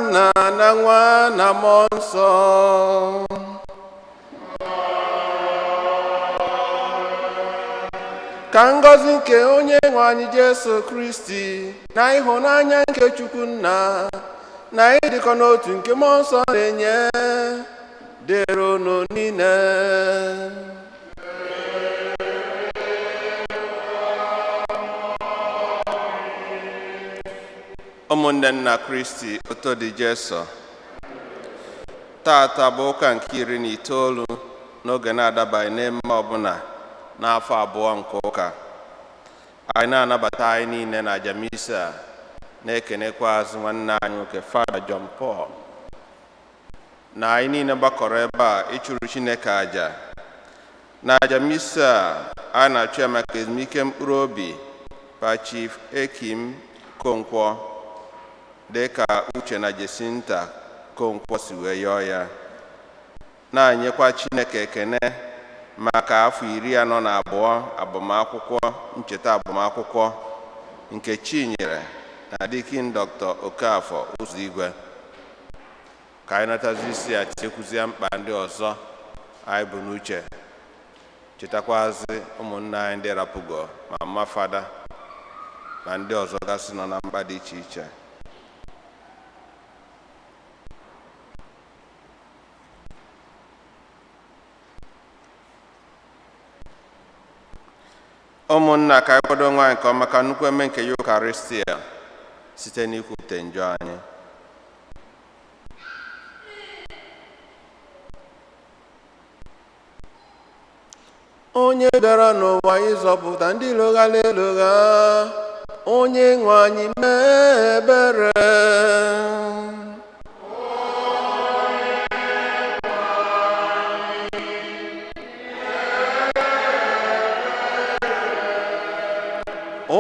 Nna na Nwa na Mmụọ Nsọ. Ka ngọzi nke onye nwe anyị Jesu Kristi na ịhụnanya nke Chukwu Nna na ịdịkọ n'otu nke Mmụọ Nsọ na-enye dịrị unu niile. Ụmụnne nna Kristi otu dị Jesu, tata bụ ụka nke 19 n'oge na-adabaghị n'emme ọbụla n'afọ abụọ nke ụka. Anyị na-anabata anyị niile na Jamisi a, na-ekenekwa azụ nwanne anyị nwoke Fada John Paul na anyị niile gbakọrọ ebe a ịchụrụ Chineke aja. Na Jamisi a na-achụ ya maka ezumike mkpụrụ obi Pa Chief Ekim Konkwo dịka Uche na Jesinta Konkwo si wee yọọ ya, na-enyekwa Chineke ekene maka afọ 42 agbamakwụkwọ, ncheta agbamakwụkwọ nke Chinyere na Dikin Dr. Okafọ Ụzọigwe. Ka anyị natazi isi a chekwuzie mkpa ndị ọzọ anyị bụ n'uche, chetakwazi ụmụnna anyị ndị rapụgo ma mma fada na ndị ọzọ gasị nọ na mkpa dị iche iche. Ụmụnna, ka anyị kwado nwaanyị nke ọma ka nnukwu eme nke Eucharistia site n'ikwupụta njọ anyị. Onye bịara n'ụwa ịzọpụta ndị loghala elogha, onye nwe anyị mee ebere.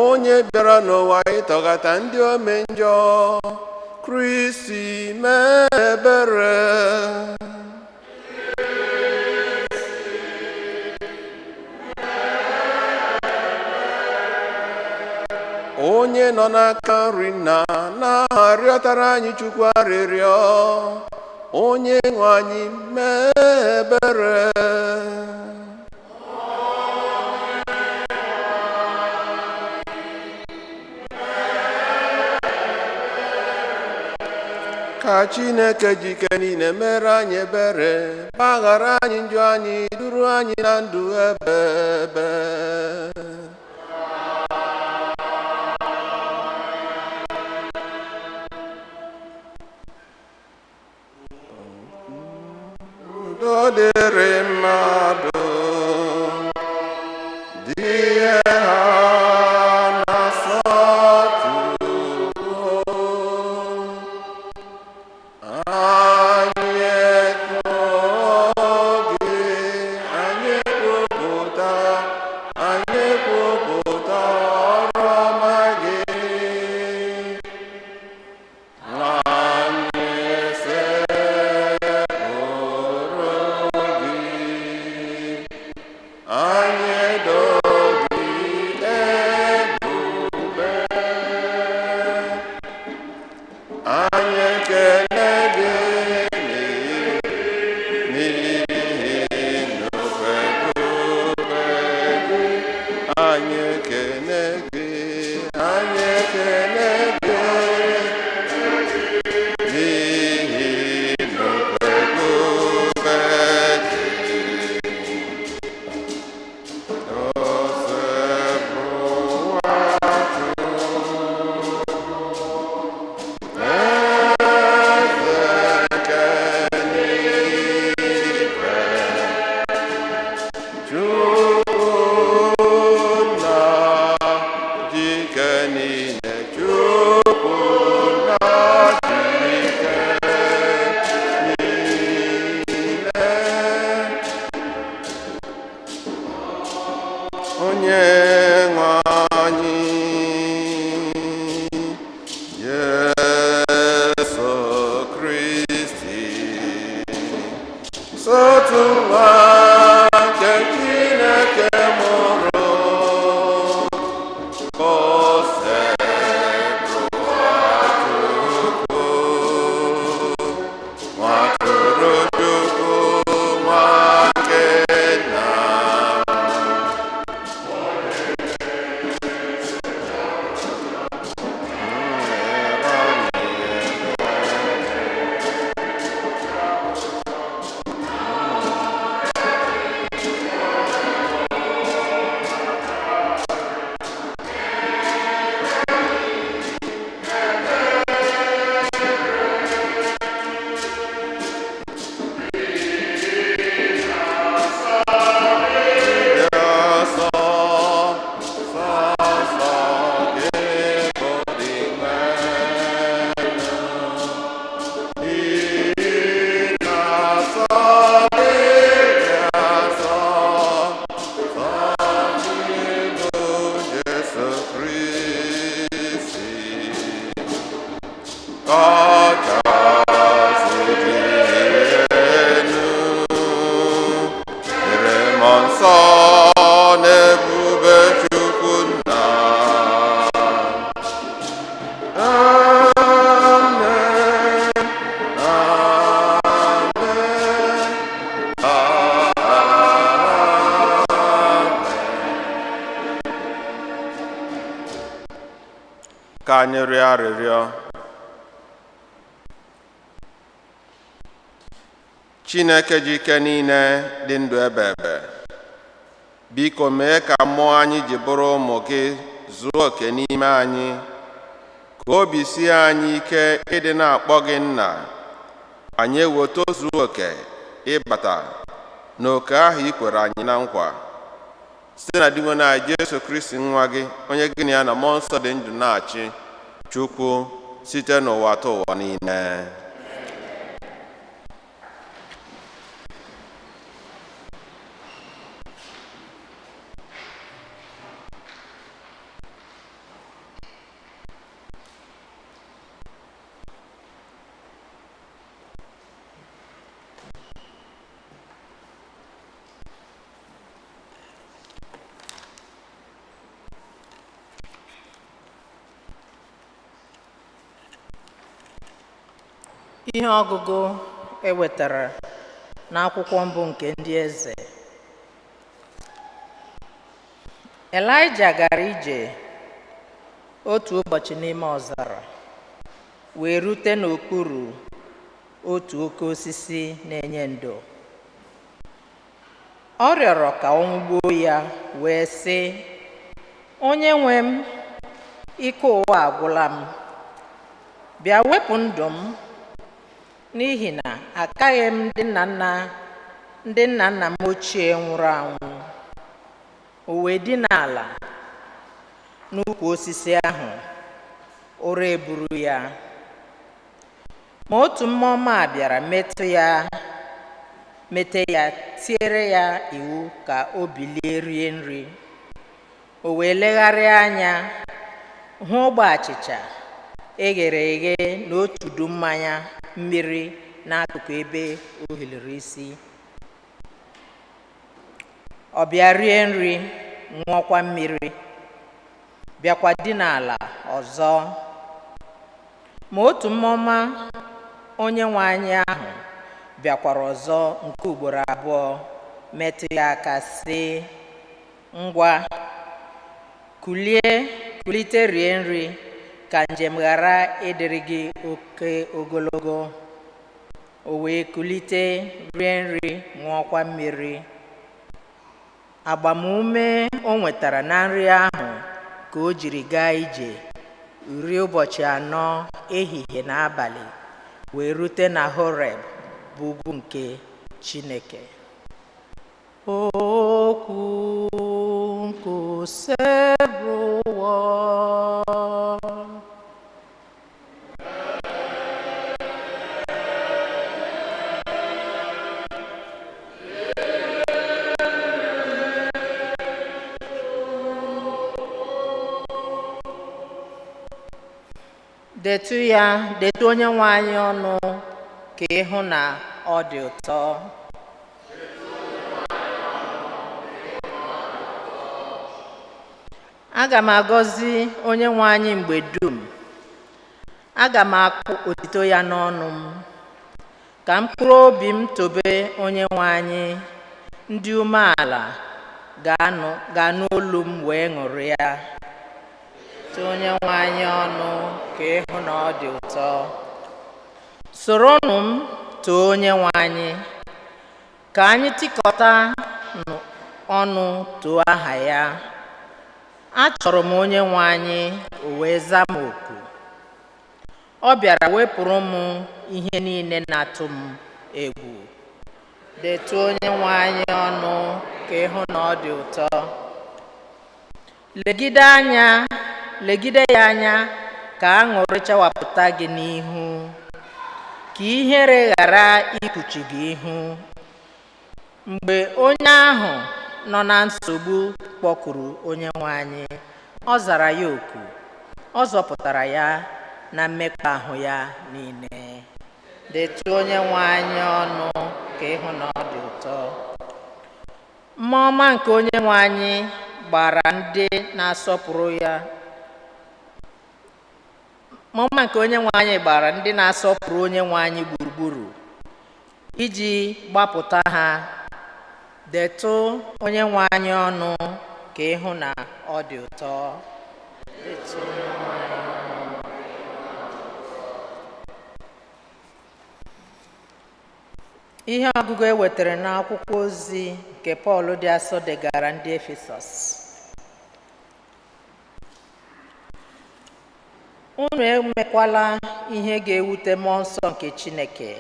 Onye bịara n'ụwa ịtọghata ndị ome njọ, Kristi mee ebere. Onye nọ n'aka nri Nna na-arịọtara anyị Chukwu arịrịọ, onye nwe anyị mee ebere. Ka Chineke ji ike niile mere anyị ebere, gbaghara anyị njọ anyị, duru anyị na ndụ ebe ebe. Udo dịrị mmadụ, dị ihe ha Chukwu ka anyị rịọ arịrịọ. Chineke ji ike niile dị ndụ ebe ebe, biko mee ka mmụọ anyị ji bụrụ ụmụ gị zuo oke n'ime anyị, ka obi sie anyị ike ịdị na-akpọ gị nna, anyị ewo tozuo oke ịbata n'oke ahụ i kwere anyị na nkwa, site na Dinwe anyị Jesu Kristi nwa gị, onye gị na ya na mmụọ nsọ dị ndụ na-achị, Chukwu, site n'ụwa ta ụwa niile. Ihe ọgụgụ ewetara n'akwụkwọ mbụ nke ndị eze. Elaịja gara ije otu ụbọchị n'ime ọzara, wee rute n'okpuru otu oke osisi na-enye ndo. Ọ rịọrọ ka ọ nwụgbuo ya, wee sị, "Onye nwe m, ike ụwa agwụla m, bịa wepụ ndụ m, n'ihi na akaghị m ndị nna nna m ochie nwụrụ anwụ." O wee dina ala n'ukwu osisi ahụ, ụra eburu ya. Ma otu mmụọ ọma bịara mete ya, tiere ya iwu ka o bilie rie nri. O wee legharịa anya, hụ ogbe achịcha eghere eghe na otu udu mmanya mmiri n'akụkụ ebe o hiliri isi. Ọ bịa rie nri, ṅụọkwa mmiri, bịakwa dina ala ọzọ. Ma otu mmụọ ọma Onyenwe anyị ahụ bịakwara ọzọ nke ugboro abụọ, metụ ya aka sị, "Ngwa, kulite rie nri, ka njem ghara ịdịrị gị oke ogologo." O wee kulite rie nri, ṅụọkwa mmiri. Agbamume o nwetara na nri ahụ ka o jiri gaa ije iri ụbọchị 4, ehihie na abalị, wee rute na Horeb, bụ ugwu nke Chineke. Okwu nkwusebụwo. Detu Onyenwe anyị ọnụ, ka ịhụ na ọ dị ụtọ. Aga m agọzi Onyenwe anyị mgbe dum. Aga m akpụ otito ya n'ọnụ m. Ka mkpụrụ obi m tobe Onyenwe anyị. Ndị umeala ga-anụ olu m wee ṅụrịa. Onyenwe anyị ọnụ, ka ịhụ na ọ dị ụtọ. Soronụ m too Onyenwe anyị, ka anyị tikọta ọnụ too aha ya. Achọrọ m Onyenwe anyị, o wee zaa m oku. Ọ bịara wepụrụ m ihe niile na-atụ m egwu. Detu Onyenwe anyị ọnụ, ka ịhụ na ọ dị ụtọ. Legide ya anya, ka aṅụrị chawapụta gị n'ihu, ka ihere ghara ikpuchi gị ihu. Mgbe onye ahụ nọ na nsogbu kpọkuru Onyenwe anyị, ọ zara ya oku, ọ zọpụtara ya na mmekpa ahụ ya niile. Detu Onyenwe anyị ọnụ, ka ịhụ na ọ dị ụtọ. Mmụọ ọma nke Onyenwe anyị gbara ndị na-asọpụrụ ya. Mmụọ nke Onyenwe anyị gbara ndị na-asọpụrụ Onyenwe anyị gburugburu, iji gbapụta ha. Detu Onyenwe anyị ọnụ, ka ịhụ na ọ dị ụtọ. Detu Onyenwe anyị ọnụ. Ihe ọgụgụ e wetara n'akwụkwọ ozi nke Pọl dị asọ degara ndị Efesọs. Unu emekwala ihe ga-ewute mmụọ nsọ nke Chineke,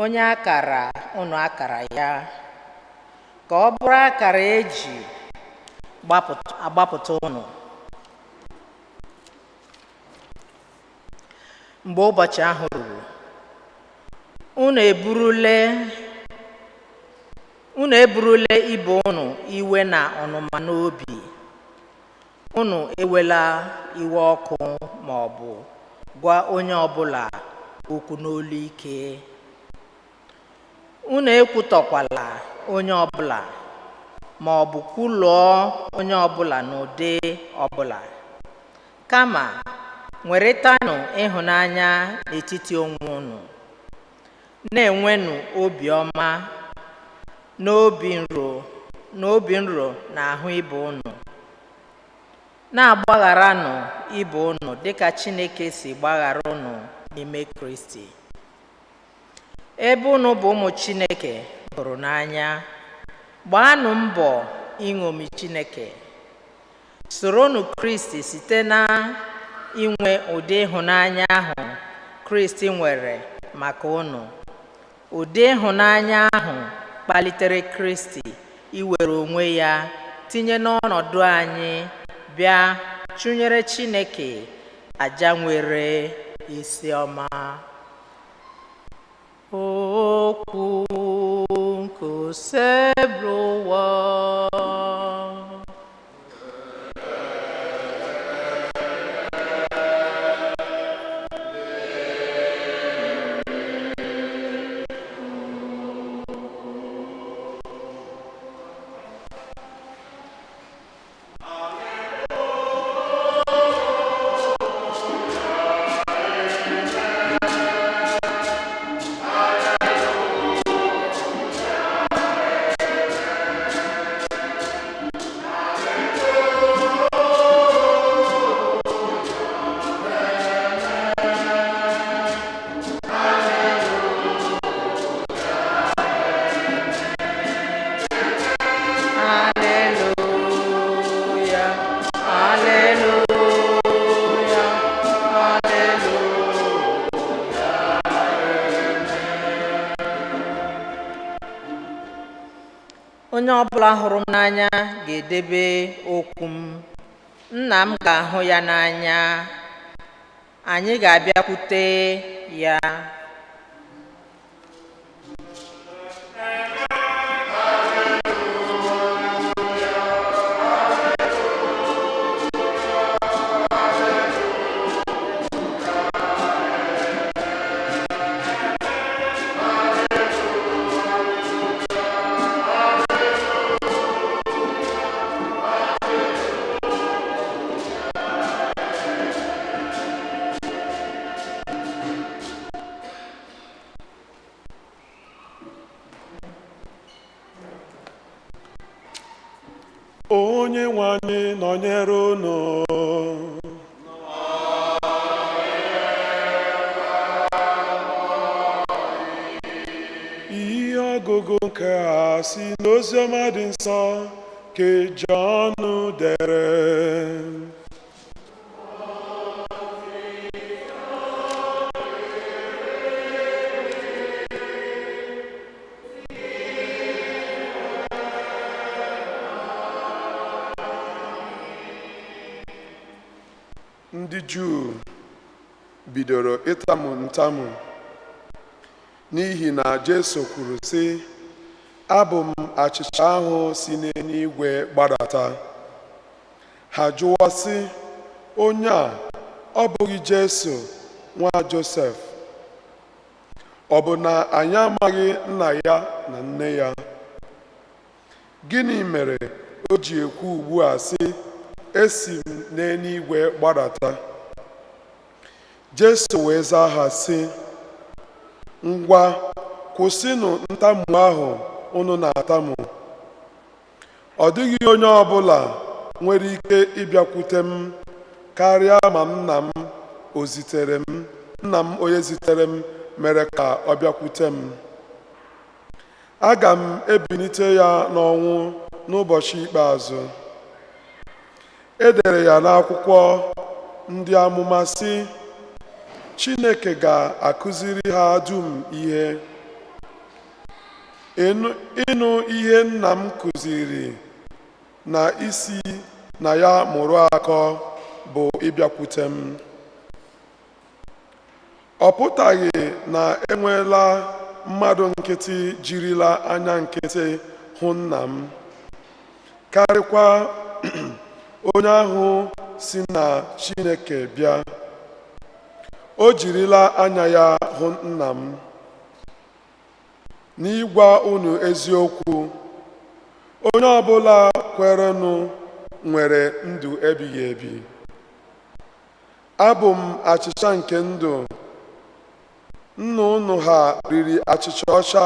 onye akara unu akara ya, ka ọ bụrụ akara eji agbapụta unu mgbe ụbọchị ahụ ruru. Unu eburule ibe unu iwe na ọnụma n'obi. Unu ewela iwe ọkụ ma ọ bụ gwa onye ọbụla okwu n'olu ike. Unu ekwutọkwala onye ọbụla ma ọ bụ kwulụọ onye ọbụla n'ụdị ọbụla. Kama nweretanụ ịhụnanya n'etiti onwe unu, na-enwenụ obiọma n'obi nro na ahụ ibe unu, na-agbagharanụ ibe unu dịka Chineke si gbaghara unu n'ime Kristi. Ebe unu bụ ụmụ Chineke hụrụ n'anya, gbaanụ mbọ iṅomi Chineke. Soronụ Kristi site na inwe ụdị ịhụnanya ahụ Kristi nwere maka unu. Ụdị ịhụnanya ahụ kpalitere Kristi iwere onwe ya tinye n'ọnọdụ anyị, bịa chụnyere Chineke aja nwere isi ọma. Okwu nke osebro ụwa. Onye ọbụla hụrụ m n'anya ga-edebe okwu m. Nna m ga-ahụ ya n'anya, anyị ga-abịakwute ya. Onye nwe anyị nọnyere unu. Ihe ọgụgụ nke a si n'oziọma dị nsọ nke Jọn dere. Ndị Juu bidoro ịtamụ ntamụ n'ihi na Jesu kwuru sị, abụ m achịcha ahụ si n'eluigwe gbadata. Ha jụwa sị, onye a ọ bụghị Jesu nwa Josef? Ọ bụ na anyị amaghị nna ya na nne ya? Gịnị mere o ji ekwu ugbu a sị, esi m n'eluigwe gbadata? Jesu wee zaa ha sị, ngwa kwụsịnụ ntamu ahụ unu na-atamu. Ọ dịghị onye ọbụla nwere ike ịbịakwute m karịa ma nna m onye zitere m mere ka ọ bịakwute m. aga m ebilite ya n'ọnwụ n'ụbọchị ikpeazụ. E dere ya n'akwụkwọ ndị amụma sị, Chineke ga-akụziri ha dum ihe. Ịnụ ihe nna m kụziri na isi na ya mụrụ akọ bụ ịbịakwute m. Ọ pụtaghị na enweela mmadụ nkịtị jirila anya nkịtị hụ nna m, karịkwa onye ahụ si na Chineke bịa. O jirila anya ya hụ nna m. N'ịgwa unu eziokwu, onye ọbụla kwerenụ nwere ndụ ebighị ebi. Abụ m achịcha nke ndụ. Nna unu ha riri achịcha ọcha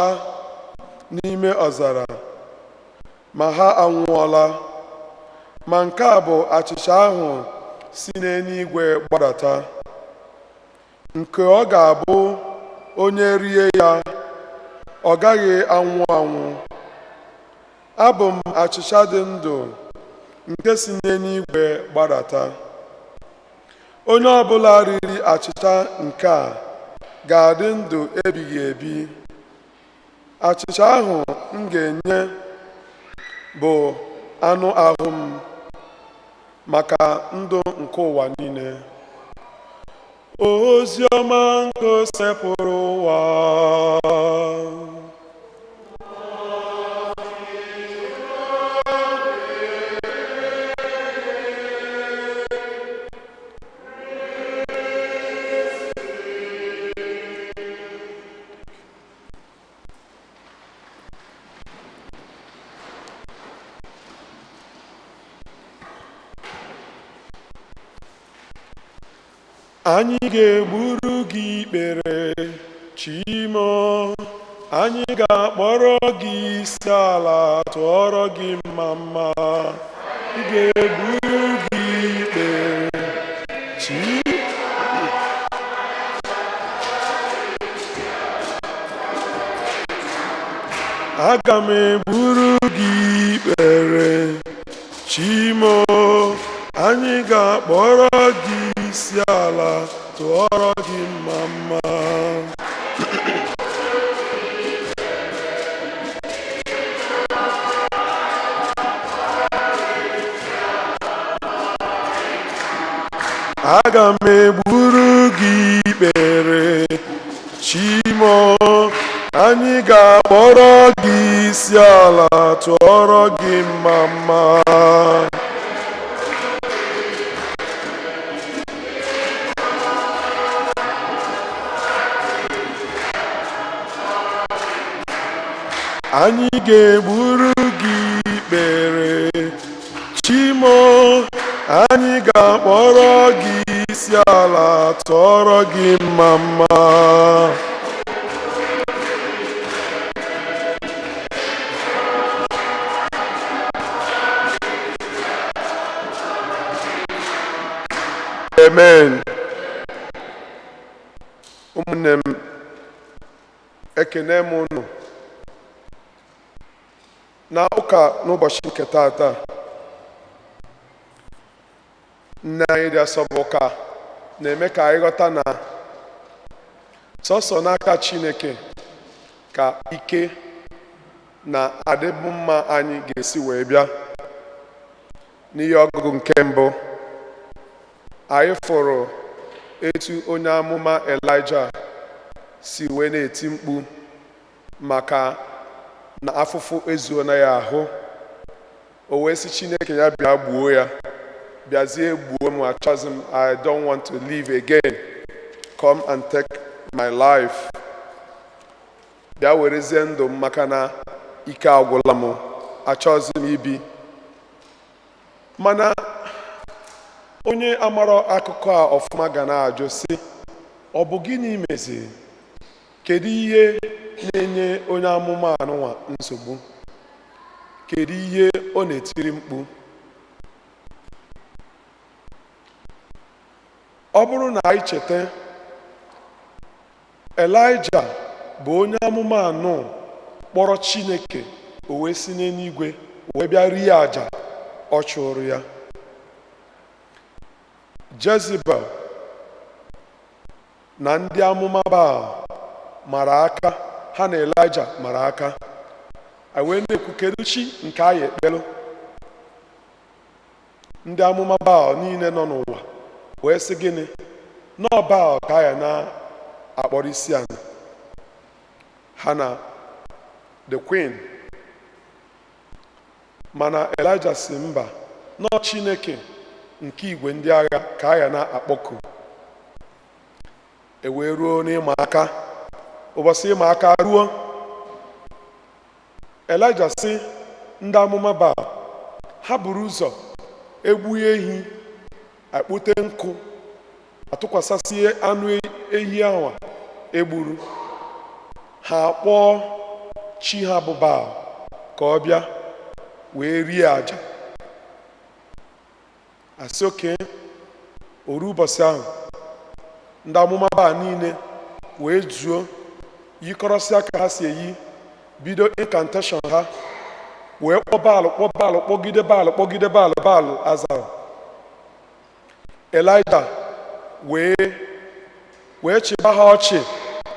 n'ime ọzara, ma ha anwụọla. Ma nke a bụ achịcha ahụ si n'eluigwe gbadata, nke ọ ga-abụ onye rie ya ọ gaghị anwụ anwụ. Abụ m achịcha dị ndụ nke si n'eluigwe gbadata. Onye ọbụla riri achịcha nke a ga-adị ndụ ebighị ebi. Achịcha ahụ m ga-enye bụ anụ ahụ m maka ndụ nke ụwa niile. Ozi ọma nke o sepụrụ ụwa. Anyị ga-egburu gị ikpere, Chimo. Anyị ga-akpọrọ gị isi ala, tụọrọ gị mma. Anyị ga-egburu gị ikpere, Aga m egburu gị ikpere, Chimo. Anyị ga-akpọrọ gị isi ala, tụọrọ gị mma. Aga m egburu gị ikpere, Chimo. Anyị ga-akpọrọ gị isi ala, tụọrọ gị mma. Anyị ga-egburu gị ikpere, Chimo. Anyị ga-akpọrọ gị isi ala, tụọrọ gị mma. Amen. Ụmụnne m, ekene m unu na ụka n'ụbọchị nke taata. Nne anyị dị asọ bụ ụka na-eme ka anyị ghọta na sọsọ n'aka Chineke ka ike na adịbụ mma anyị ga-esi wee bịa. N'ihe ọgụgụ nke mbụ, anyị fụrụ etu onye amụma Elijah si wee na-eti mkpu maka na afụfụ ezuona ya ahụ. O wee sị Chineke ya bịa gbuo ya. Bịazie gbuo m, achọghịzi m, I don't want to live again. Come and take my life. Bịa werezie ndụ m maka na ike agwụla m, achọghịzi m ibi. Mana onye amara akụkọ a ọfụma ga na-ajụ sị, ọ bụ gịnị meziri? Kedu ihe na-enye onye amụma anụnwa nsogbu? Kedu ihe ọ na-etiri mkpu? Ọ bụrụ na anyị cheta, Elijah bụ onye amụma anọ kpọrọ Chineke, o wee si n'eluigwe wee bịa rie àjà ọ chụrụ ya. Jezebel na ndị amụma Baal mara aka, ha na Elaịja mara aka, wee na-ekwu kedu chi nke anyị ekpelụ. Ndị amụma Baal niile nọ n'ụwa wee sị gịnị? Nọọ Baal ka anyị na-akpọrọ isi ala. Ha na the queen. Mana Elaịja si mba, nọọ Chineke nke igwe ndị agha ka anyị na-akpọku. Wee ruo n'ịma aka, ụbọchị ịma aka ruo, Elaịja si ndị amụma Baal ha buru ụzọ egbughị ehi, akpụte nkụ, atụkwasasị anụ ehi ahụ egburu, ha kpọọ chi ha bụ Baal ka ọ bịa wee rie àjà. Asị oke, oru ụbọchị ahụ ndị amụma Baal niile wee zuo, yikọrọsịa ka ha si eyi, bido incantation ha, wee kpọọ Baal, kpọgide Baal, kpọgide Baal. Baal azara. Elaịja wee chịba ha ọchị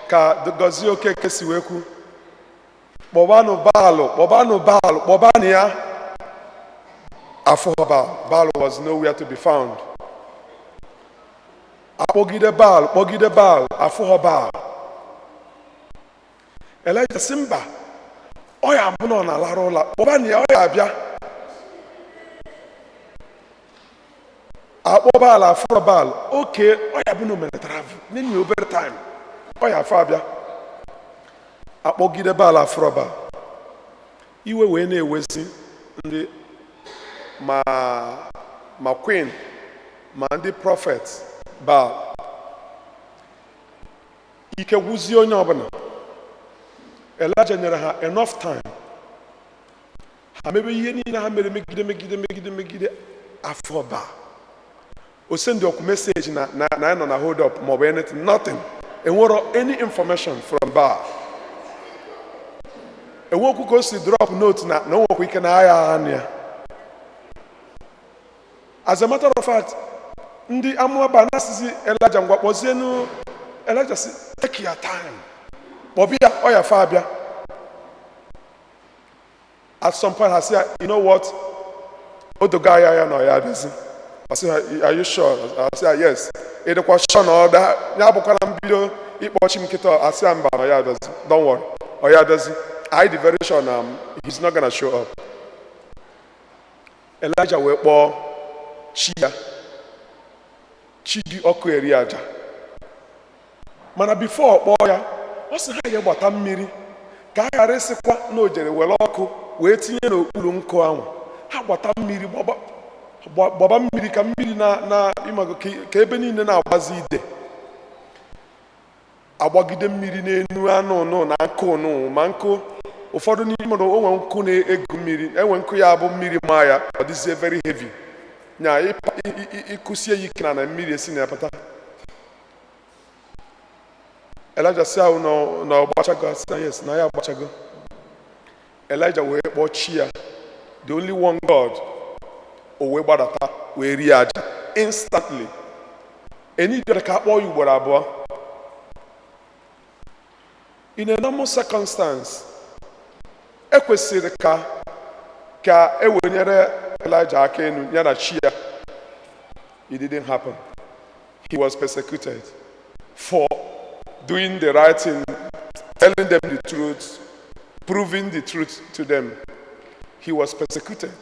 ka Gọzie Okeke si wee kwu, kpọbanụ Baal, kpọbanụ Baal, kpọbanụ ya. Afọ Baal, Baal was nowhere to be found. Akpọgide Baal, kpọgide Baal, afọ Baal. Elaịja sị mba, ọ ya bụ na ọ na-alarụ ụla, kpọbanụ ya, ọ ya abịa. Akpọ Baal, afọ Baal, oke, ọ ya bụ na o mere travel, nini obere time, ọ ya afọ abịa. Akpọgide Baal, afọ Baal. Iwe wee na-ewezi ndị ma queen ma ndị prophet Baal. Ike gwuzie onye ọbụla. Elaịja nyere ha enough time, ha mebe ihe niile ha mere megide afọ Baal. O send ọkụ message na ya nọ na hold up maọbụ anything, nothing. Enwero any information from Baal. Enwekwu ka o si drop note na onwekwa ike na agha anụ ya. As a matter of fact, ndị amụma Baal na-asịzi Elaịja ngwa kpọzienu. Elaịja si, take your time, kpọbịa, ọ ya fa abịa. At some point, I say, you know what? Odoga ya na ya adịzi. I say, are you sure? I say, yes. Edekwa sure na ọ da, ya bụkwa na mbido ịkpọchi m nkịta. I say, mba na ya adịzi. Don't worry, ọ ya adịzi. I dị very sure na he's not gonna show up. Elaịja wee kpọọ chi ya, chi dị ọkụ eri aja. Mana before kpọọ ya, ọ sị ha ya gbata mmiri ka a ghara ịsịkwa na o jere were ọkụ wee tinye n'okpuru nkụ ahụ. Ha gbata mmiri, gbaba mmiri ka mmiri na ịmago ka ebe niile na-agbazi ide. Agbagide mmiri n'enu anụ ụnụ na nkụ ụnụ, ma nkụ ụfọdụ n'ime onwe nkụ na-egu mmiri, enwe nkụ ya bụ mmiri maa ya ọ dịzie very heavy, nya ịkụsie ya ike na mmiri esi na apata. Elaịja si ahụ na ọgbachago, yes, na ya agbachago. Elaịja wee kpọọ chi ya, the only one God, o wee gbadata wee rie aja instantly. Enidere ka akpọọ ya ugboro abụọ. In a normal circumstance, ekwesịrị ka ewenyere Elaịja aka enu ya na chi ya. It didn't happen. He was persecuted for doing the right thing, telling them the truth, proving the truth to them. He was persecuted.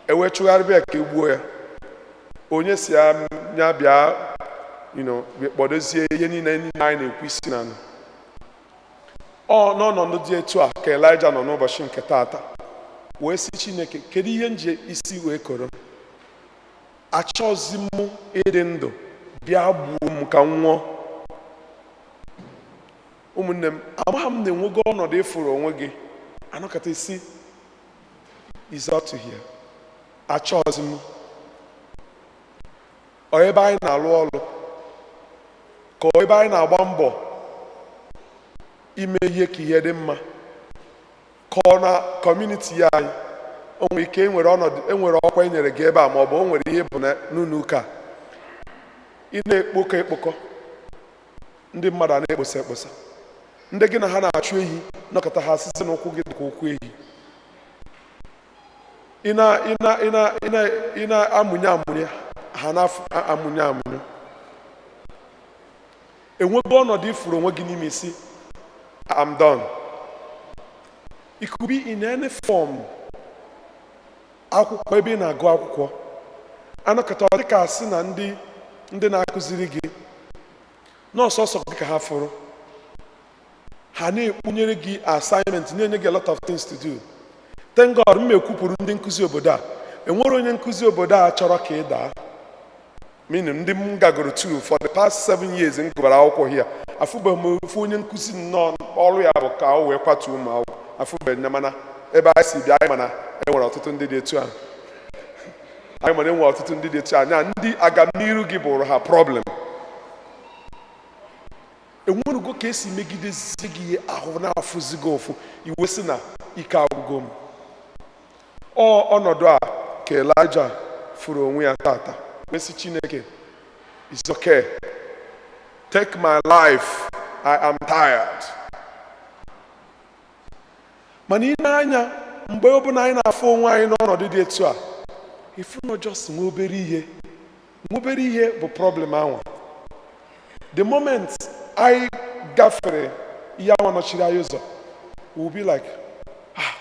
Ewe chugharịbịa ka egbuo ya. Onye si ya bịa, kpọdozie ihe niile anyị na-ekwu isi na anụ. Ọ n'ọnọdụ dị etu a ka Elaịja nọ n'ụbọchị nke taata, wee sị Chineke, kedu ihe nje isi wee koro? Achọzi m ịdị ndụ, bịa gbuo m ka m nwụọ. Ụmụnne m, amaghị m na enwego ọnọdụ ịfụrụ onwe gị, anọkata isi is up to here. Achọzi m ọ ebe anyị na-alụ ọrụ ka ebe anyị na-agba mbọ ime ihe ka ihe dị mma, ka ọ na kọmuniti ya anyị o nwere ike enwere ọkwa e nyere gị ebe a, ma ọ bụ o nwere ihe bụ n'ụlọ ụka ị na-ekpokọ ekpokọ ndị mmadụ a na-ekposa ekposa, ndị gị na ha na-achụ ehi nọkọta ha asịsị n'ụkwụ gị dịka ụkwụ ehi, ị na-amụnye amụnye ha na-amụnye amụnye. Enwebe ọnọdụ ifuru onwe gị n'ime isi I'm done. It could be in any form. Akwụkwọ ebe ị na-agụ akwụkwọ anakọta ọ dịka asị na ndị na-akụziri gị n'ọsọsọ gị ka ha fụrụ, ha na-ekpunyere gị assignment, na-enye gị a lot of things to do. Thank God m ekwupụrụ ndị nkụzi obodo a, enwere onye nkụzi obodo a chọrọ ka ị daa. Meaning ndị m gagoro to for the past 7 years m gụbara akwụkwọ here, afụbeghị m ofu onye nkụzi nnọọ ọrụ ya bụ ka o wee kwatuo ụmụ akwụkwọ, afụbeghị ya. Mana ebe anyị si bịa, anyị mana enwere ọtụtụ ndị dị etu a, anyị mana enwere ọtụtụ ndị dị etu a, nya ndị agamniru gị bụrụ ha problem. Enwerugo ka esi megidezie gị ihe ahụ na-afụzi gị ụfụ, iwe sị na ike agwụgo m. Ọnọdụ a ka Elijah furu onwe ya tata, mesị Chineke, it's okay, take my life, I am tired. Mana ị na-anya mgbe ọbụla anyị na-afụ onwe anyị n'ọnọdụ dị etu a, ifu na just nwe obere ihe bụ problem ahụ. The moment anyị gafere ihe ahụ nọchiri anyị ụzọ, we'll be like,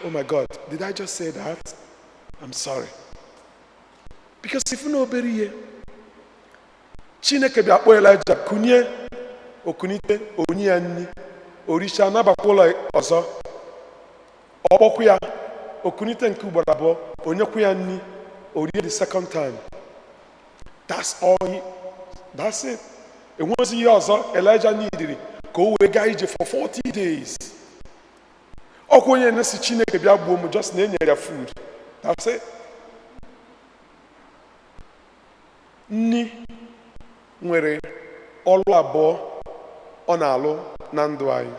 oh my God, did I just say that? I'm sorry. Because ifu na obere ihe, Chineke bịa kpọọ Elijah kunye okunite onye ya nni, orisha nabakwa ụlọ ọzọ. Ọkpọkwu ya okunite nke ugboro abụọ, onyekwu ya nni, orie the second time. That's it. Enwezi ihe ọzọ Elijah neediri ka o wee gaa ije for 40 days. Ọkwa onye na-esi Chineke bịa gbuo m, just na-enyere ya food. That's it. Nni nwere ọlụ abụọ ọ na-alụ na ndụ anyị.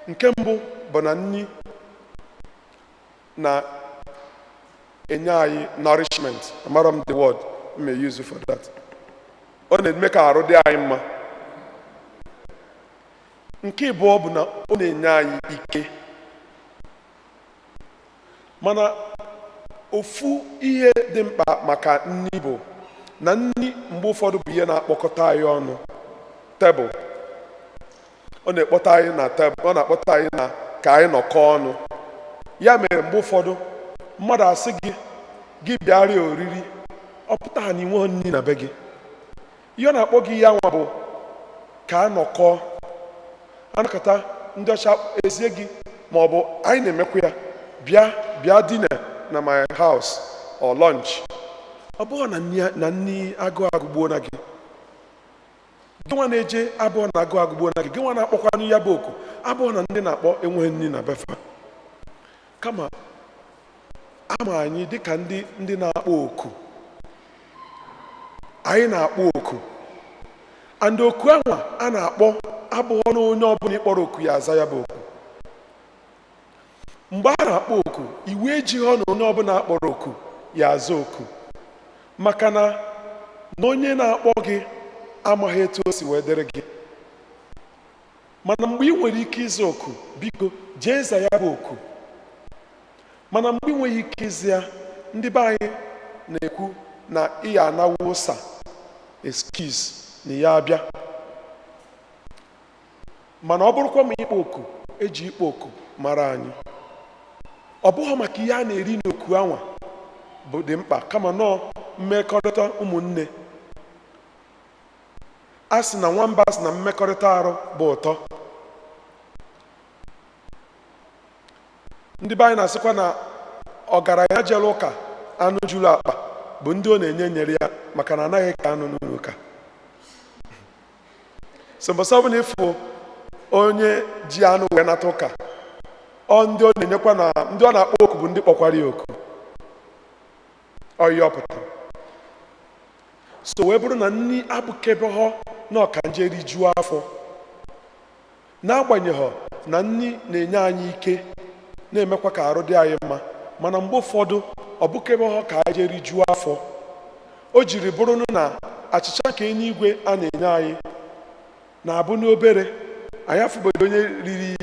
Nke mbụ bụ na nni na-enye anyị nourishment. Amara m the word may use for that. Ọ na-eme ka arụ dị anyị mma. Nke abụọ bụ na ọ na-enye anyị ike. Mana ofu ihe dị mkpa maka nni bụ na nni mgbe ụfọdụ bụ ihe na-akpọkọta anyị ọnụ. Tebụl, ọ na-ekpọta anyị na tebụl, ọ na-akpọta anyị na ka anyị nọkọ ọnụ. Ya mere mgbe ụfọdụ mmadụ asị gị bịarịa oriri, ọ pụta ha na inwe nni na be gị. Ihe ọ na-akpọ gị ya nwa bụ ka a nọkọ, anakọta ndị ọcha ezie gị, ma ọ bụ anyị na-emekwa ya, bịa dinner na my house or lunch. Ọ bụghị na nni agụụ agụgbuo na gị, gị nwa na-eje abụọ na agụụ agụgbuo na gị, gị nwa na-akpọkwanụ ya bụ oku, abụọ na ndị na-akpọ enweghị nni na befa. Kama ama anyị dịka ndị na-akpọ oku, anyị na-akpọ oku, and oku ahụ a na-akpọ abụghị na onye ọbụla ịkpọrọ oku ya aza ya bụ oku. Mgbe a na-akpọ oku, iwu ejighị na onye ọbụla akpọrọ oku ya aza oku, maka na onye na-akpọ gị amaghị etu o si wee dịrị gị. Mana mgbe ị nwere ike ịza oku, biko jee za ya bụ oku. Mana mgbe ị nweghị ike ịza ya, ndị be anyị na-ekwu na ị ya anawo ụsa excuse na ya abịa. Mana ọ bụrụkwa ma ịkpọ oku, eji ịkpọ oku mara anyị. Ọ bụghị maka ihe a na-eri n'oku anwa bụ dị mkpa, kama nọọ mmekọrịta ụmụnne. A sị na nwamba sị na mmekọrịta arụ bụ ụtọ. Ndị be anyị na-asịkwa na ọgaranya jere ụka anụ juru akpa bụ ndị ọ na-enye nyere ya, maka na anaghị ka anụ n'ụlọ ụka. Sọmbọsọ bụ na ịfụ onye ji anụ wee nata ụka, ndị ọ na-enyekwa na ndị ọ na-akpọ oku bụ ndị kpọkwara ya oku. Ọyị ọpụta. So wee bụrụ na nni abụkebeghọ na ọka nje rijuo afọ, n'agbanyeghị na nni na-enye anyị ike na-emekwa ka arụ dị anyị mma, mana mgbe ụfọdụ ọ bụkebe ha ka anyị jee rijuo afọ. O jiri bụrụ na achịcha ka eluigwe a na-enye anyị na-abụ n'obere. Anyị afụbeghị onye riri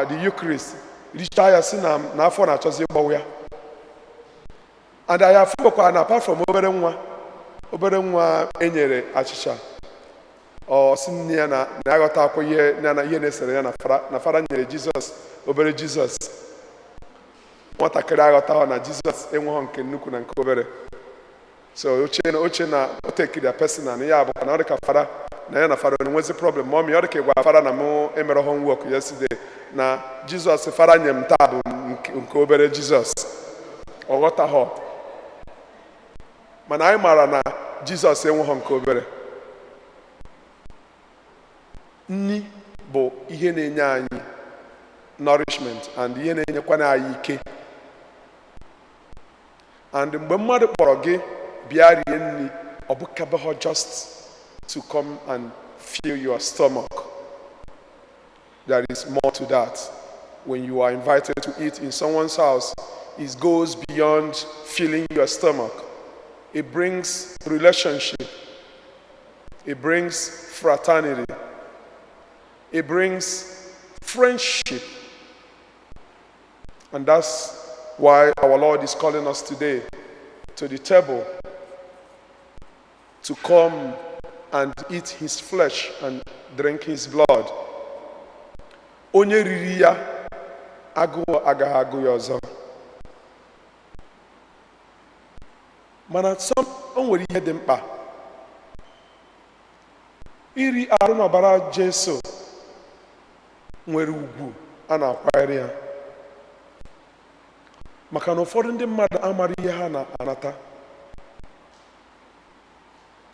the Eucharist richaa ya si na afọ na-achọzi ịgbawa ya. And anyị afụbekwa na apart from obere nwa enyere achịcha, ọ sị nne ya na aghọta akwa ihe na-esere ya na fara nyere Jizọs obere Jizọs. Nwatakịrị aghọta na Jizọs enweghị nke nnukwu na nke obere. So oche na o tekiri ya personal na ya bụkwa na ọ dị ka fara na ya na fara nwezi problem. Mọmi, ọ dị ka ịgwa fara na mụ emere homework yesterday na Jizọs fara nye m taa bụ nke obere Jizọs. Ọ ghọtaghọ, mana anyị maara na Jizọs enweghị nke obere. Nni bụ ihe na-enye anyị nourishment and ihe na-enyekwana anyị ike. And mgbe mmadụ kpọrọ gị bịa rie nri, ọ bụkabeghị just to come and fill your stomach. There is more to that. When you are invited to eat in someone's house, it goes beyond filling your stomach. It brings relationship. It brings fraternity. It brings friendship. And that's why our Lord is calling us today to the table to come and eat his flesh and drink his blood. Onye riri ya, agụụ agaghị agụ ya ọzọ. Mana o nwere ihe dị mkpa. Iri arụ na ọbara Jesu nwere ugwu a na-akwanyere ya, maka na ụfọdụ ndị mmadụ amara ihe ha na-anata.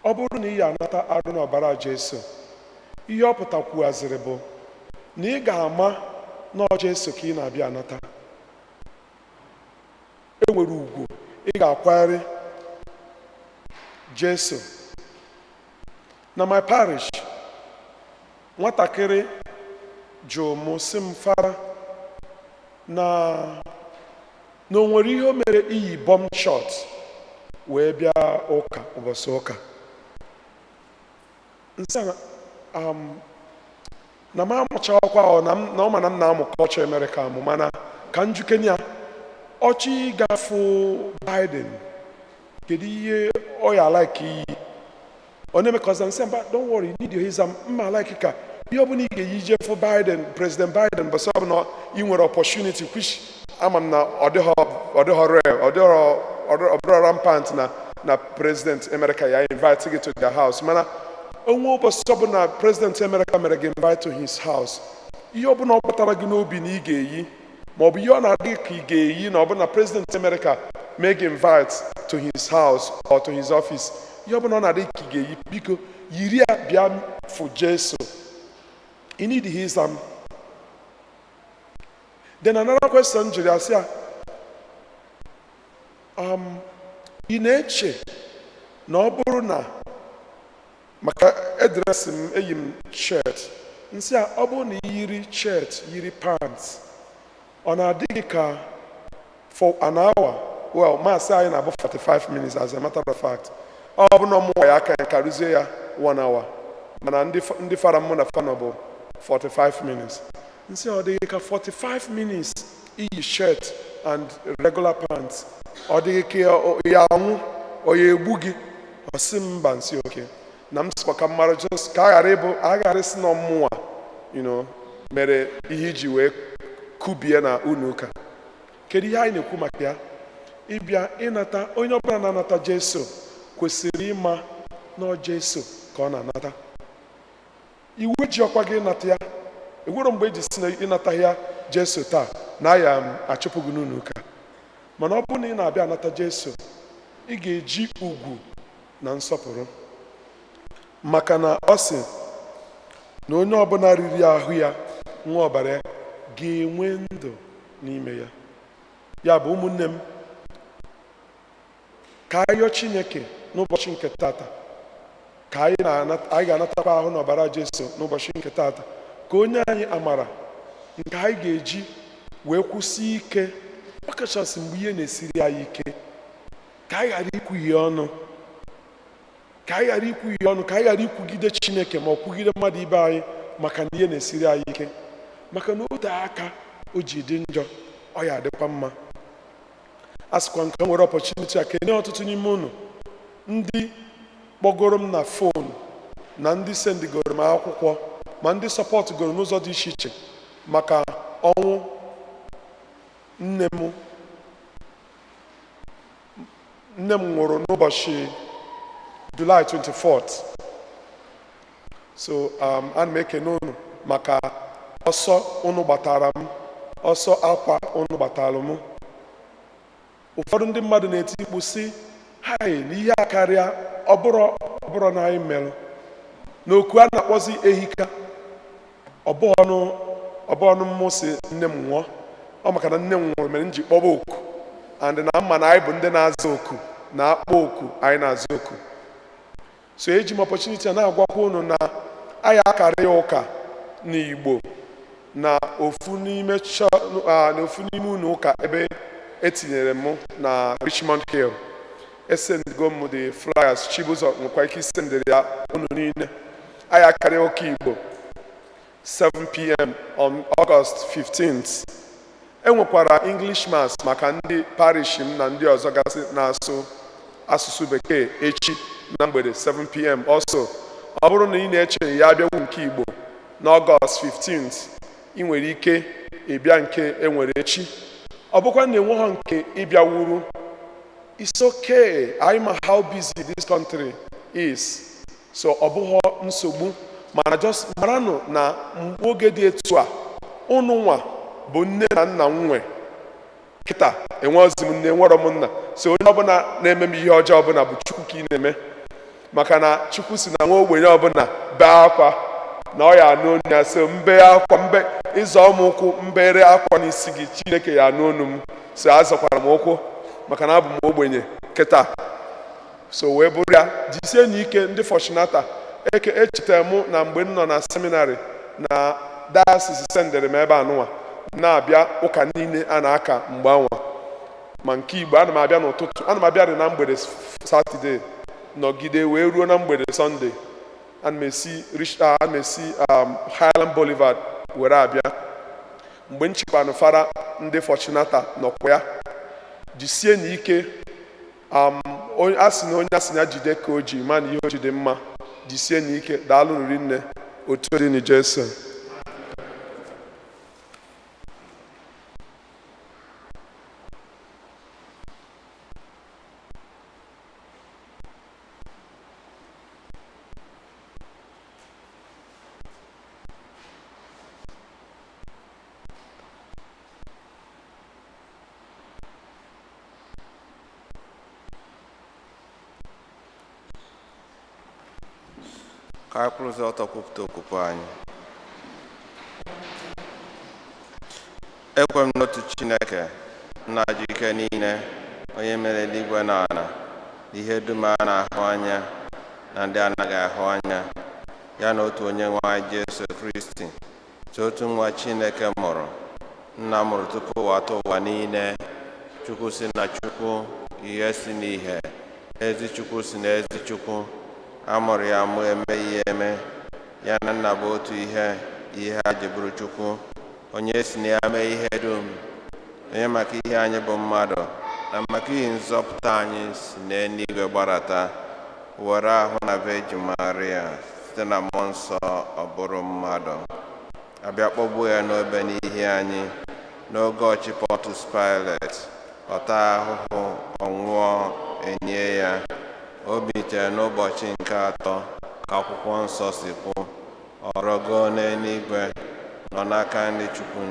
Ọ bụrụ na ị ga-anata arụ na ọbara Jesu, ihe ọ pụtakwuazịrị bụ na ị ga-ama na ọ Jesu ka ị na-abịa anata. E nwere ugwu ị ga-akwanyere Jesu. Na my parish, nwatakịrị jụụ mụ sị m, fara na o nwere ihe o mere iyi bomb shot wee bịa ụka ụbọchị ụka. Nsị na m amụchakwa na ọ ma na m na-amụ culture America amụ, mana ka njikere ya ọchị ịgafụ Biden, kedu ihe ọ ya like iyi ọ na-eme ka ọzọ. Nsị mba, don't worry, need your his mma like ka ihe ọbụla ị ga-eyi je fụ Biden, President Biden, bụsị ọbụla ị nwere opportunity, which ama m na ọ dịghọ rare, ọ bụrụ rampant na President America ya invite gị to their house. Mana onwe ụbọchị ọbụla President America mere gị invite to his house, ihe ọbụla ọ kpatara gị n'obi na ị ga-eyi, maọbụ ihe ọ na-adị ka ị ga-eyi na ọbụla President America mee gị invite to his house or to his office, ihe ọbụla ọ na-adị ka ị ga-eyi, biko yiri ya bịa fụ Jesu. You need his Then another question jiri asị ya, ị na-eche na ọ bụrụ na maka edresi m eyi m shirt, nsị a ọ bụrụ na yiri shirt yiri pants, ọ na-adịghị ka for an hour? Well, maasị anyị na-abụ 45 minutes as a matter of fact. Ọ bụ na ọmụwa ya aka ya karịzie ya 1 hour, mana ndị fara mụ na fanọ bụ 45 minutes. Nsị ọ dịghị ka 45 minutes iyi shirt and regular pants, ọ dịghị ka ya anwụ ọ ya egbu gị? Ọ sị mba. Nsị oke na m sịkwa ka mmadụ just ka a ghara isi na ọmụnwa mere ihe iji wee kubie na unu ụka. Kedu ihe anyị na-ekwu maka ya? Ịbịa ịnata, onye ọbụla na-anata Jesu kwesịrị ịma na Jesu ka ọ na-anata. Iwe ji ọkwa gị ịnata ya. Enwere mgbe eji si na ịnata ya Jesu taa na ya achụpụ gị n'ụlọ ụka. Mana ọ bụrụ na ị na-abịa anata Jesu, ị ga-eji ugwu na nsọpụrụ, maka na ọ sị na onye ọbụla riri ahụ ya nwa ọbara ya ga-enwe ndụ n'ime ya. Ya bụ ụmụnne m, ka anyị yọọ Chineke n'ụbọchị nke tata, ka anyị ga-anatakwa ahụ na ọbara Jesu n'ụbọchị nke tata, ka onye anyị amara nke anyị ga-eji wee kwụsị ike, ọkachasị mgbe ihe na-esiri anyị ike, ka anyị ghara ikwu ihe ọnụ, ka anyị ghara ikwugide Chineke ma ọ kwugide mmadụ ibe anyị maka na ihe na-esiri anyị ike, maka na ote aka o ji dị njọ, ọ ya adịkwa mma. A sịkwa nke nwere opportunity a kene ọtụtụ n'ime unu ndị kpọgoro m na fon, na ndị sendigoro m akwụkwọ, ma ndị sọpọtụ goro n'ụzọ dị iche iche maka ọnwụ nne m nwụrụ n'ụbọchị July 24th. So ana m ekene unu maka ọsọ unu gbatara m, ọsọ akwa unu gbatara m. Ụfọdụ ndị mmadụ na-eti mkpu sị hai na ihe a karịa, ọ bụrụ na anyị merụ n'okwu a na-akpọzi ehika, ọbụọnụ mmụ si nne m nwụọ, ọ maka na nne m nwụrụ mere m ji kpọba oku, and na mma na anyị bụ ndị na-aza oku, na-akpọ oku, anyị na-aza oku. So eji m opportunity a na-agwakwa unu na anyị akara ya ụka n'Igbo na ofu n'ime unu ụka ebe etinyere m na Richmond Hill. Esendigo m the flyers, Chibuzọ nwekwa ike isendere ya unu niile. Anyị akara ya ụka Igbo 7 p.m. on August 15th. Enwekwara English Mass maka ndị parish m na ndị ọzọ gasị na-asụ asụsụ Bekee echi na mgbede 7 p.m. Also, ọ bụrụ na ị na-eche ya abịawu nke Igbo na August 15th, ị nwere ike ịbịa nke enwere echi. Ọ bụkwa na enweghị nke ịbịawuru, it's okay. I know how busy this country is, so ọ bụghị nsogbu, mana just maranụ na oge dị etu a unu nwa bụ nne na nna nwe kịta, enweghịzi m nne, nwere m nna, so onye ọbụla na-eme m ihe ọjọọ ọbụla bụ Chukwu ka ị na-eme, maka na Chukwu si na nwa ogbenye ọbụla bee akwa na ọ ya anụ onu ya. So mbe akwa, mbe ịzọ m ụkwụ, mbere akwa n'isi gị, Chineke ya anụ onu m, so azọkwara m ụkwụ maka na abụ m ogbenye kịta. So wee bụrụ ya, jisie n'ike ndị Fortunata. Echetara m na mgbe m nọ na seminarị na diocese sendere m ebe anụnwa na-abịa ụka niile a na-aka mgbe anwa, ma nke Igbo ana m abịa n'ụtụtụ, ana m abịa dị na mgbede Satọde, nọgide wee ruo na mgbede Sọnde. Ana m esi Highland Boulevard were abịa. Mgbe m chịkwanụ fara ndị Fortunata nọkwa ya. Jisie n'ike, a sị na onye a sị na jide ka o ji ma na ihe o ji dị mma. Jisie n'ike, daalụ nri nne, otu dị n'Jesu. Ka anyị kwụrụzi ọtọ kwupụta okwukwe anyị. Ekwe m n'otu Chineke, nna ji ike niile, onye mere eluigwe na ala, ihe dum a na-ahụ anya na ndị anaghị ahụ anya, ya na otu onye nwe anyị Jesu Kristi, otu nwa Chineke mụrụ, nna mụrụ tupu ụwa atọ ụwa niile, Chukwu si na Chukwu, ihe si n'ihe, ezi Chukwu si na ezi Chukwu, amụrụ ya mụ eme ihe eme, ya na nna bụ otu ihe a ji bụrụ Chukwu, onye si na ya mee ihe dum, onye maka ihe anyị bụ mmadụ na maka ihe nzọpụta anyị si n'eluigwe gbarata, were ahụ na Virgin Maria site na mmụọ nsọ ọ bụrụ mmadụ, abịa kpọgbuo ya n'obe n'ihi anyị n'oge ọchị Pontius Pilate, ọta ahụhụ, ọnwụọ, enye ya. O bilitere n'ụbọchị nke atọ ka akwụkwọ nsọ si kwu, ọ rọgo n'eluigwe, nọ n'aka ndị Chukwu,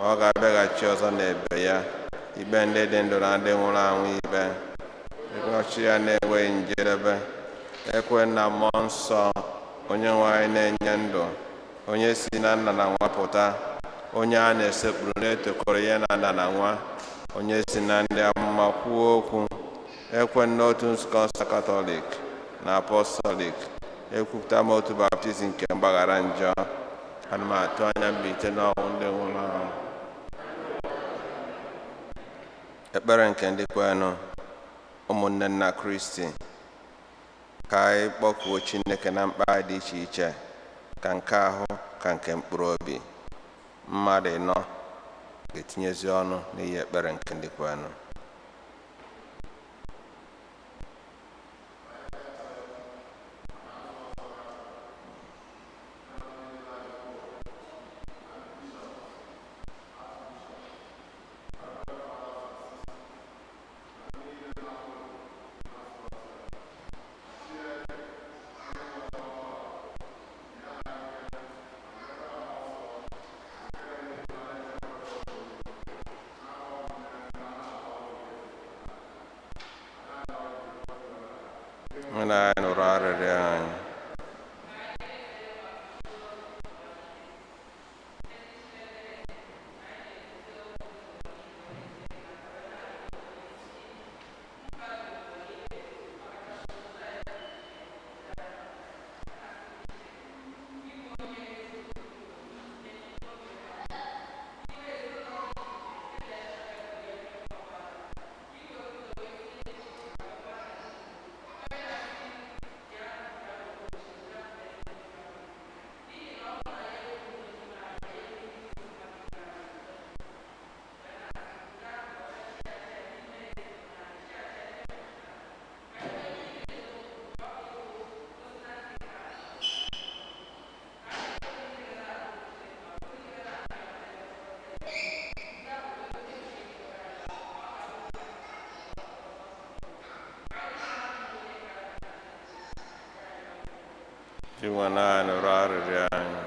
ọ ga-abịaghachi ọzọ n'ebe ya ikpe ndị dị ndụ na ndị nwụrụ anwụ ikpe. Ọchị ya na-enweghị njedebe. Ekwe na mmụọ nsọ, onye nwe anyị na-enye ndụ, onye si na nna na nwa pụta, onye a na-esekpuru na-etokọrọ ya na nna na nwa, onye si na ndị amụma kwuo okwu. Ekwe n'otu nzukọ nsọ Katọlik na Apọstọlik, ekwupụta m otu baptizim nke mgbaghara njọ. Ana m atụ anya mbilite n'ọnwụ ndị nwụrụ anwụ. ekpere nke ndị kwenụ ụmụnne nna Kristi, ka anyị kpọkuo Chineke na mkpa dị iche iche, ka nke ahụ ka nke mkpụrụ obi. Mmadụ ịnọ ga-etinyezi ọnụ n'ihi ekpere nke ndị kwenụ. Nna anyị nụrụ arịrịọ anyị. Iwe na anyị nụrụ arịrịọ anyị.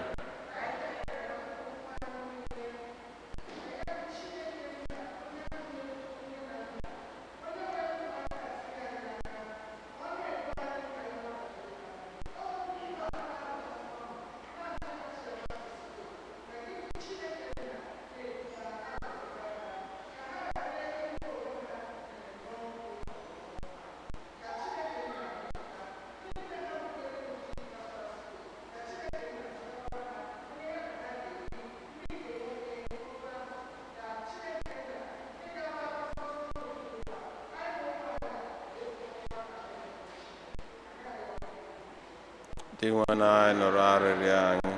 Iwe na anyị nụrụ arịrịọ anyị.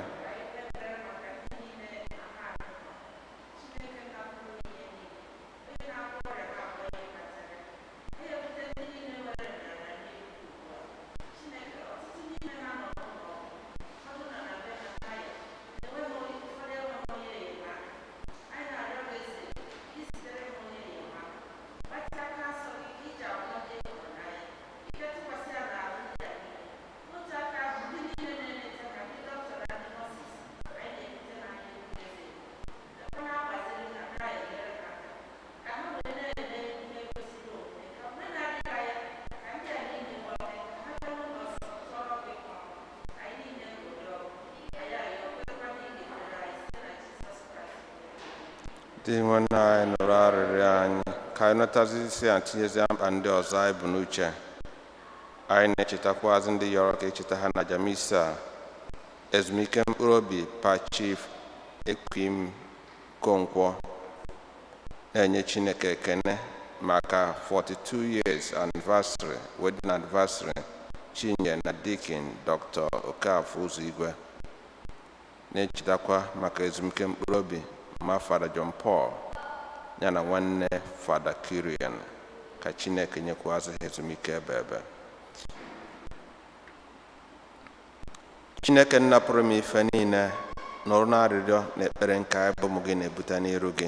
Dị nwanne anyị nụrụ arịrịọ anyị, ka anyị nọtazi isi a tinyezi mkpa ndị ọzọ anyị bụ n'uche. Anyị na-echetakwazị ndị yọrọ ka echeta ha na Jamisa, ezumike mkpụrụ obi Pa Chief Ekwim Konkwo, na-enye Chineke ekene maka 42 years anniversary, wedding anniversary Chinye na Deacon Dr. Okafọ Ụzọigwe. Na-echetakwa maka ezumike mkpụrụ obi ma Fada John Paul ya na nwanne Fada Kirian, ka Chineke nyekwazị ha ezumike ebe ebe. Chineke nna pụrụ ime ife niile, nụrụ na arịrịọ na ekpere nke anyị bụ ụmụ gị na-ebute n'iru gị.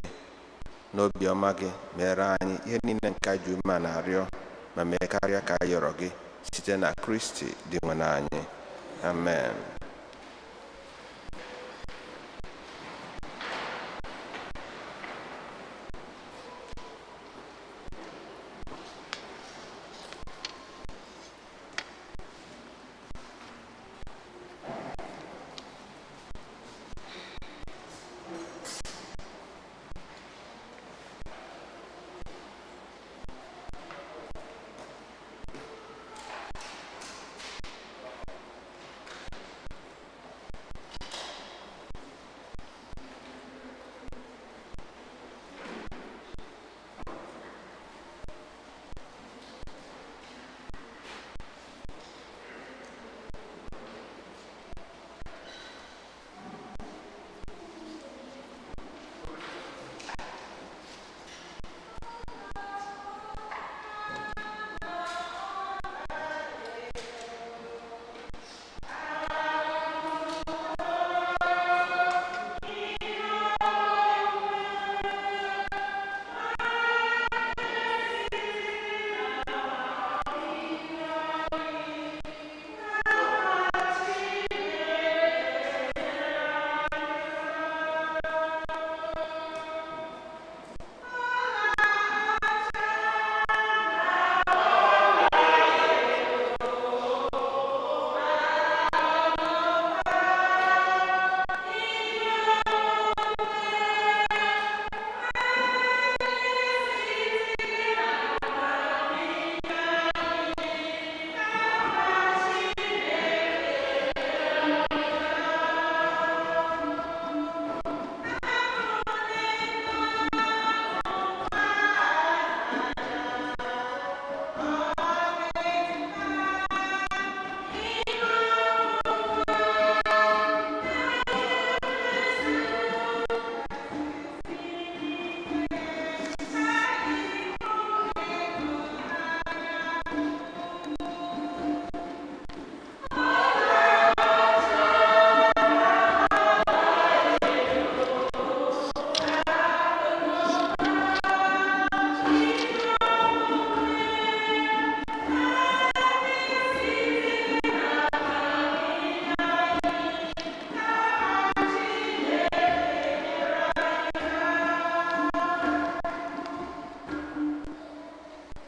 N'obiọma gị mere anyị ihe niile nke anyị ji ume na-arịọ, ma mee karịa ka anyị yọrọ gị site na Kristi dị nwe anyị. Amen.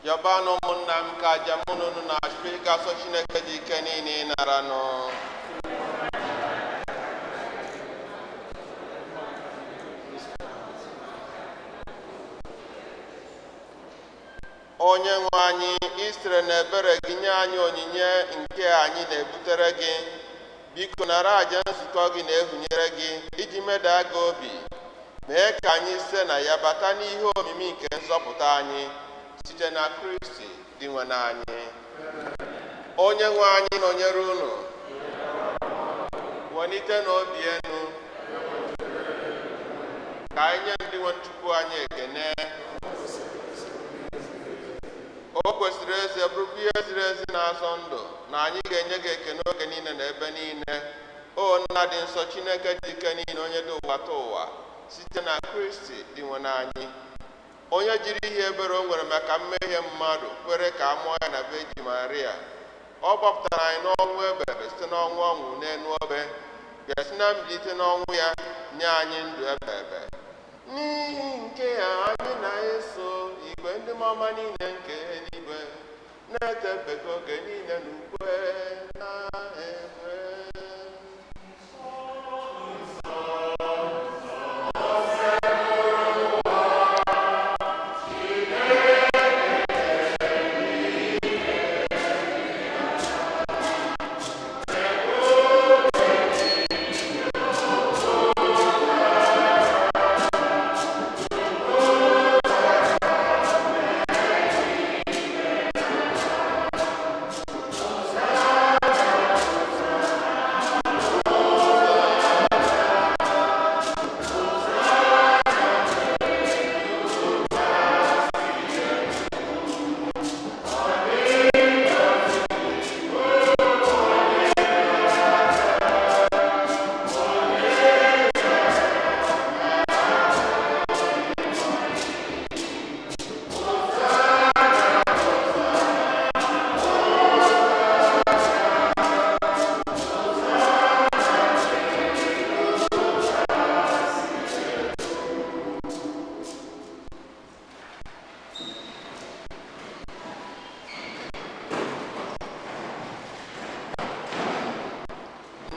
Yọbanụ ụmụnna m ka aja mụ na unu na-achụ ịgasọ Chineke dị ike niile ịnaranụ. Onye nwe anyị, i sitere na ebere gị nye anyị onyinye nke anyị na-ebutere gị. Biko nara aja nzukọ gị na-ehunyere gị iji medaa gị obi. Mee ka anyị site na ya bata n'ihe omimi nke nzọpụta anyị site na Kristi dị nwe anyị. Onye nwe anyị nọnyere unu. Welite n'obi enu. Ka anyị nye ndị nwe Chukwu anyị ekene. O kwesịrị eze bụrụkwa ihe ziri ezi na-azọ ndụ na anyị ga-enye gị ekene oge niile na ebe niile. O nna dị nsọ, Chineke dị ike niile, onye dị ụwa taa ụwa site na Kristi dị nwe anyị. Onye jiri ihe ebere o nwere maka mmehie mmadụ kwere ka a mụọ ya na Veji Maria. Ọ gbapụtara anyị n'ọnwụ ebebe site n'ọnwụ ọnwụ n'elu obe, ga-esi na mbilite n'ọnwụ ya nye anyị ndụ ebebe. N'ihi nke ya anyị na-eso igwe ndị ọma niile nke eluigwe na-etebekwa oge niile n'ukwe na ekwe.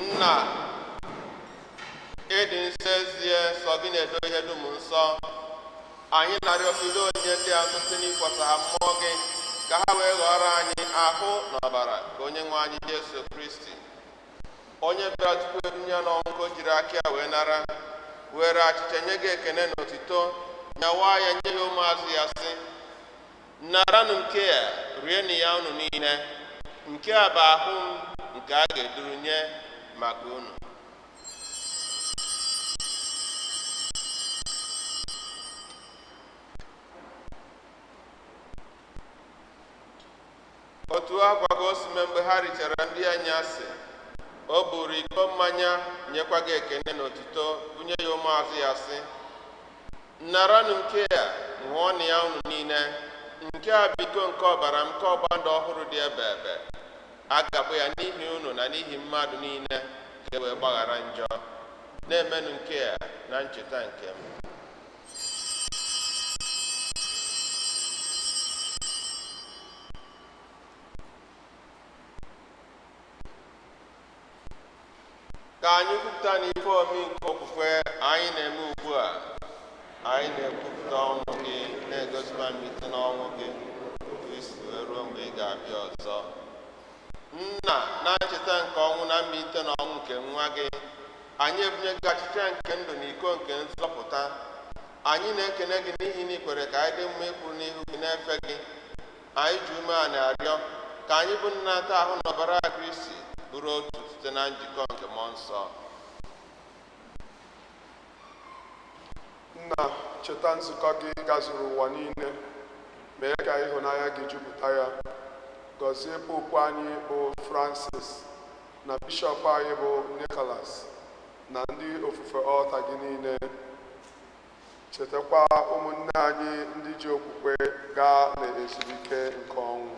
Nna, ịdị nsọ ezie, sọ gị na-edo ihe dum nsọ. Anyị na-arịọ pilo onye ndị a site n'ikwasa ha mmụọ gị ka ha wee ghọrọ anyị ahụ na ọbara ka onye nwe anyị Jesu Kristi, onye bịara tupu edunye n'ọnwụ ka o jiri aka ya wee nara, were achịcha nye gị ekene na otito, nyawa ya nye ya ụmụazụ ya sị, naranụ nke a, rienụ ya unu niile, nke a bụ ahụ m nke a ga-eduru nye maka unu. Otu akwa ka o si mee mgbe ha richara ndị anyasị, o buru iko mmanya nyekwa gị ekene na otito, bunye ya ụmụazụ ya sị, naranụ nke a, ṅụọnụ ya unu niile, nke a bụ iko nke ọbara m, nke ọgbandụ ọhụrụ dị ebe ebe, a ga-abụ ya n'ihi unu na n'ihi mmadụ niile ka e wee gbaghara njọ. Na-emenụ nke a na ncheta nke m. Ka anyị kwupụta n'ife omi nke okwukwe anyị na-eme ugbu a. Anyị na-ekwupụta ọnwụ gị, na-egosikwa mbilite n'ọnwụ gị Kristi wee ruo mgbe ị ga-abịa ọzọ. Nna, na ncheta nke ọnwụ na mbilite n'ọnwụ nke nwa gị, anyị ebunye gị achịcha nke ndụ na iko nke nzọpụta. Anyị na-ekene gị n'ihi na ikwere ka anyị dị mma ịkwụrụ n'ihu gị na-efe gị. Anyị ji ume a na-arịọ ka anyị bụ nnata ahụ na ọbara Kristi bụrụ otu site na njikọ nke mmụọ nsọ. Nna, cheta nzukọ gị gazuru ụwa niile, mee ka ịhụnanya gị jupụta ya. Gọzie popu anyị bụ Francis na bishọp anyị bụ Nicholas na ndị ofufe ọlta gị niile. Chetakwa ụmụnne anyị ndị ji okwukwe gaa n'ezumike nke ọnwụ.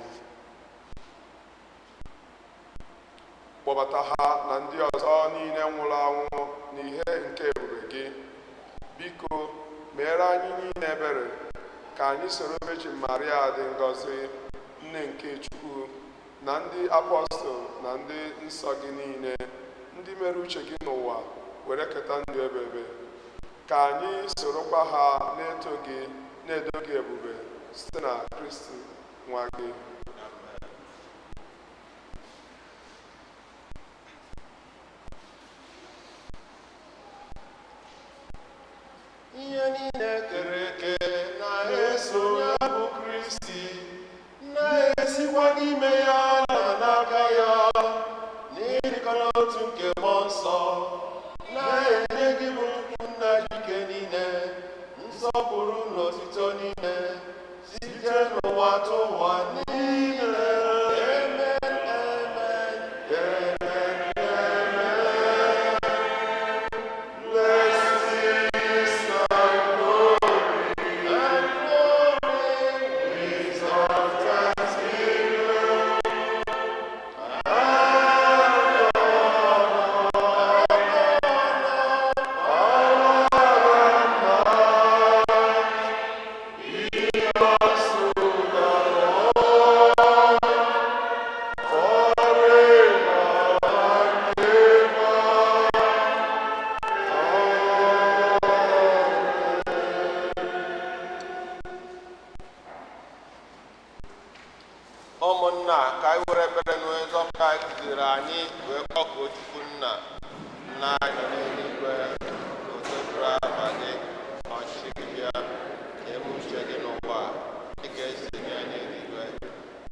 Kpọbata ha na ndị ọzọ niile nwụrụ anwụ n'ihe nke ebube gị. Biko, meere anyị niile ebere ka anyị soro Virgin Maria dị ngọzi, nne nke Chukwu, na ndị apọstọl na ndị nsọ gị niile, ndị mere uche gị n'ụwa were keta ndụ ebebe. Ka anyị sorokwa ha na-eto gị, na-edo gị ebube site na Kristi nwa gị. Ihe niile kere eke na-eso ya bụ Kristi, na-esikwa n'ime ya na n'aka ya, n'ịdịkọ n'otu nke mmụọ nsọ, na-enye gị bụ nna ike niile, nsọpụrụ na otuto niile, site n'ụwa atọ ụwa niile. Amen, amen, amen, amen. Blessings and glory, wisdom, thanksgiving, ụmụnna, ka anyị were ebere n'ụzọpụta anyị kụziri anyị wee kpọkuo Chukwu nna anyị n'eluigwe. Oteburu aha gị, ọchịchị gị bịa, ka eme uche gị n'ụwa dị ka esi eme ya n'eluigwe.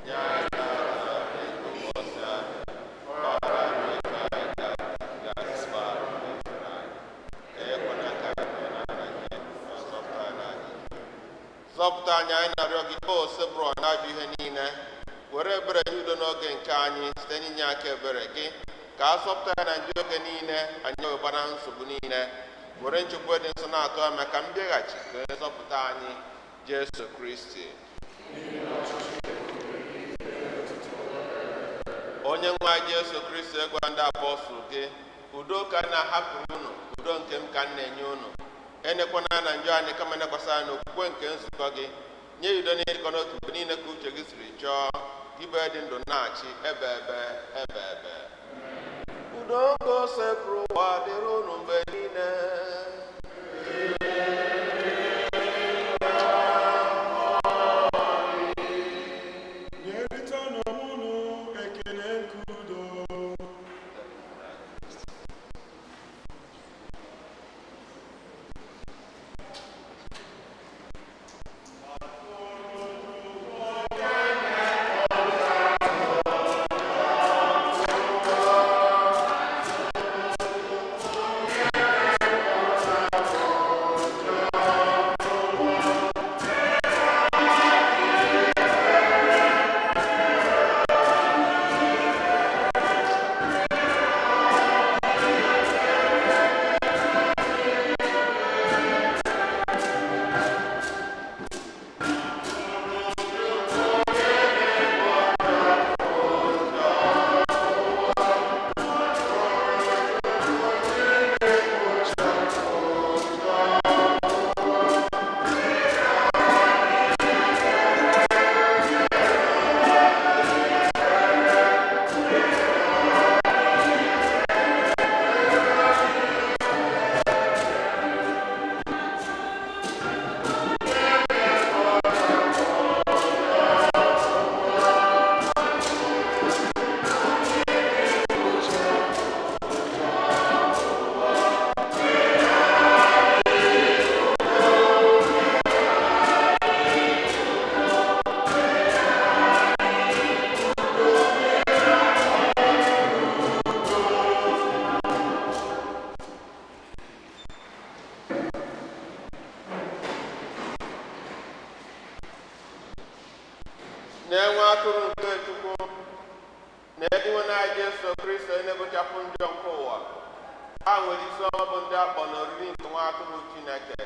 Nye anyị taa ego ụbọchị anyị, gbaghara anyị ego anyị ga-asịkwa mmefu anyị. Ekwela ka anyị mee n'ala nye, ma zọpụta anyị n'ala ike. Zọpụta anyị, anyị na-arịọ gị, o Sebụrụ na-ajụ ihe niile. Were ebere nye udo n'oge nke anyị site n'inye aka ebere gị, ka a zọpụta ya na ndị oge niile anyị webana nsogbu niile. Were nchekwa dị nsọ na-atụ anya ka mbịaghachi wee zọpụta anyị, Jesu Kristi. Onye nwe anyị Jesu Kristi, egwa ndị apọstụl gị, udo ka anyị na-ahapụrụ unu, udo nke m ka m na-enye unu. Enekwana na njọ anyị, kama nekwasị anyị n'okwukwe nke nzukọ gị. Nye udo n'ịdịkọ n'otu mgbe niile ka uche gị siri chọọ, ibe dị ndụ na-achị ebe ebe ebe ebe. Udo nke o sepụrụ ụwa dịrị unu mgbe niile. na ediwe na Jesu Kristo onye na-ebochapụ njọ nke ụwa, ha nwere isi ọma bụ ndị akpọ n'oriri nke nwa atụrụ Chineke.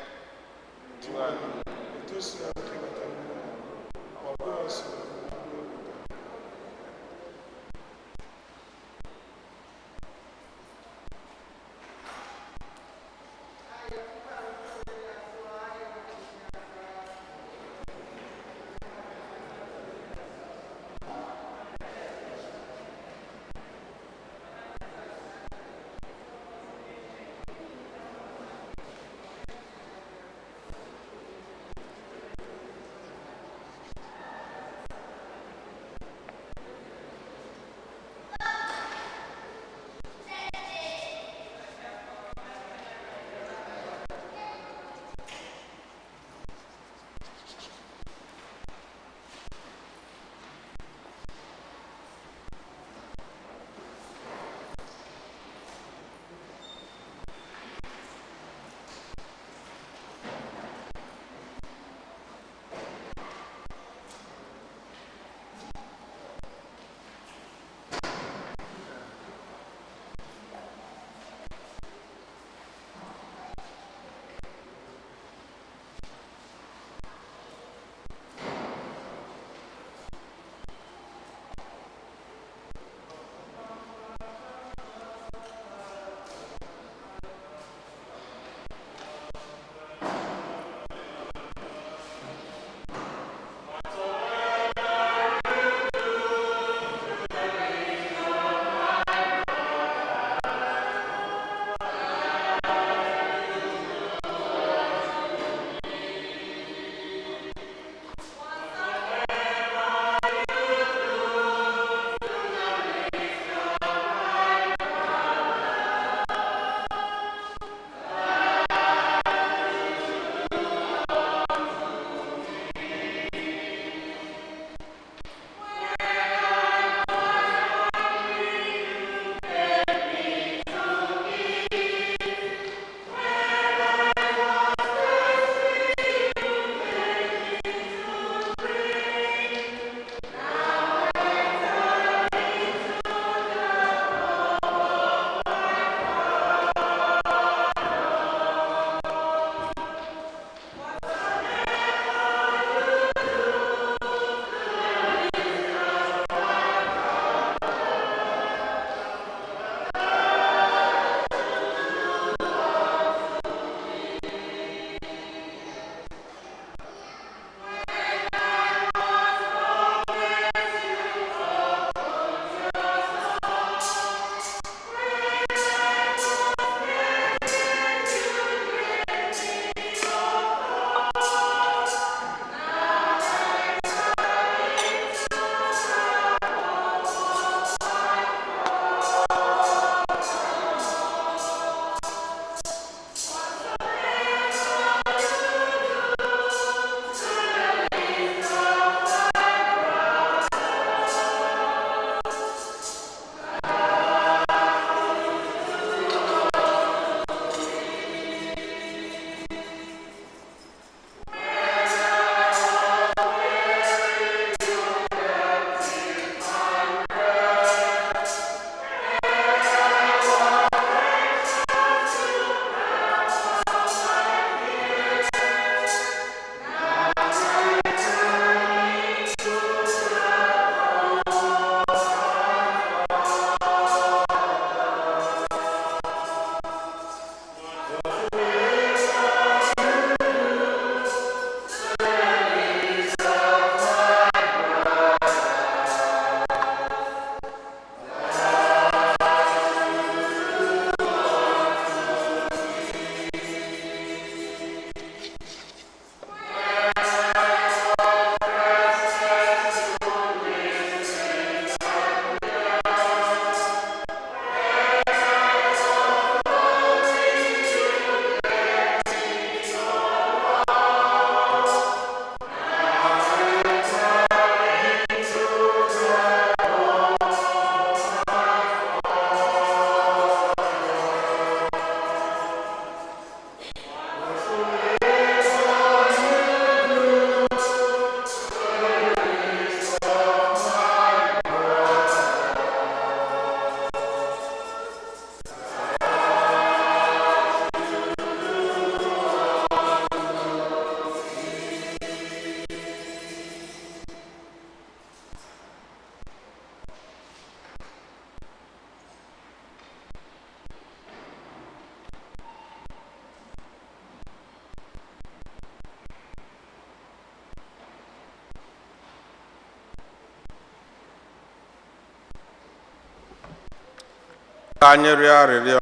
Ka anyị rịọ arịrịọ.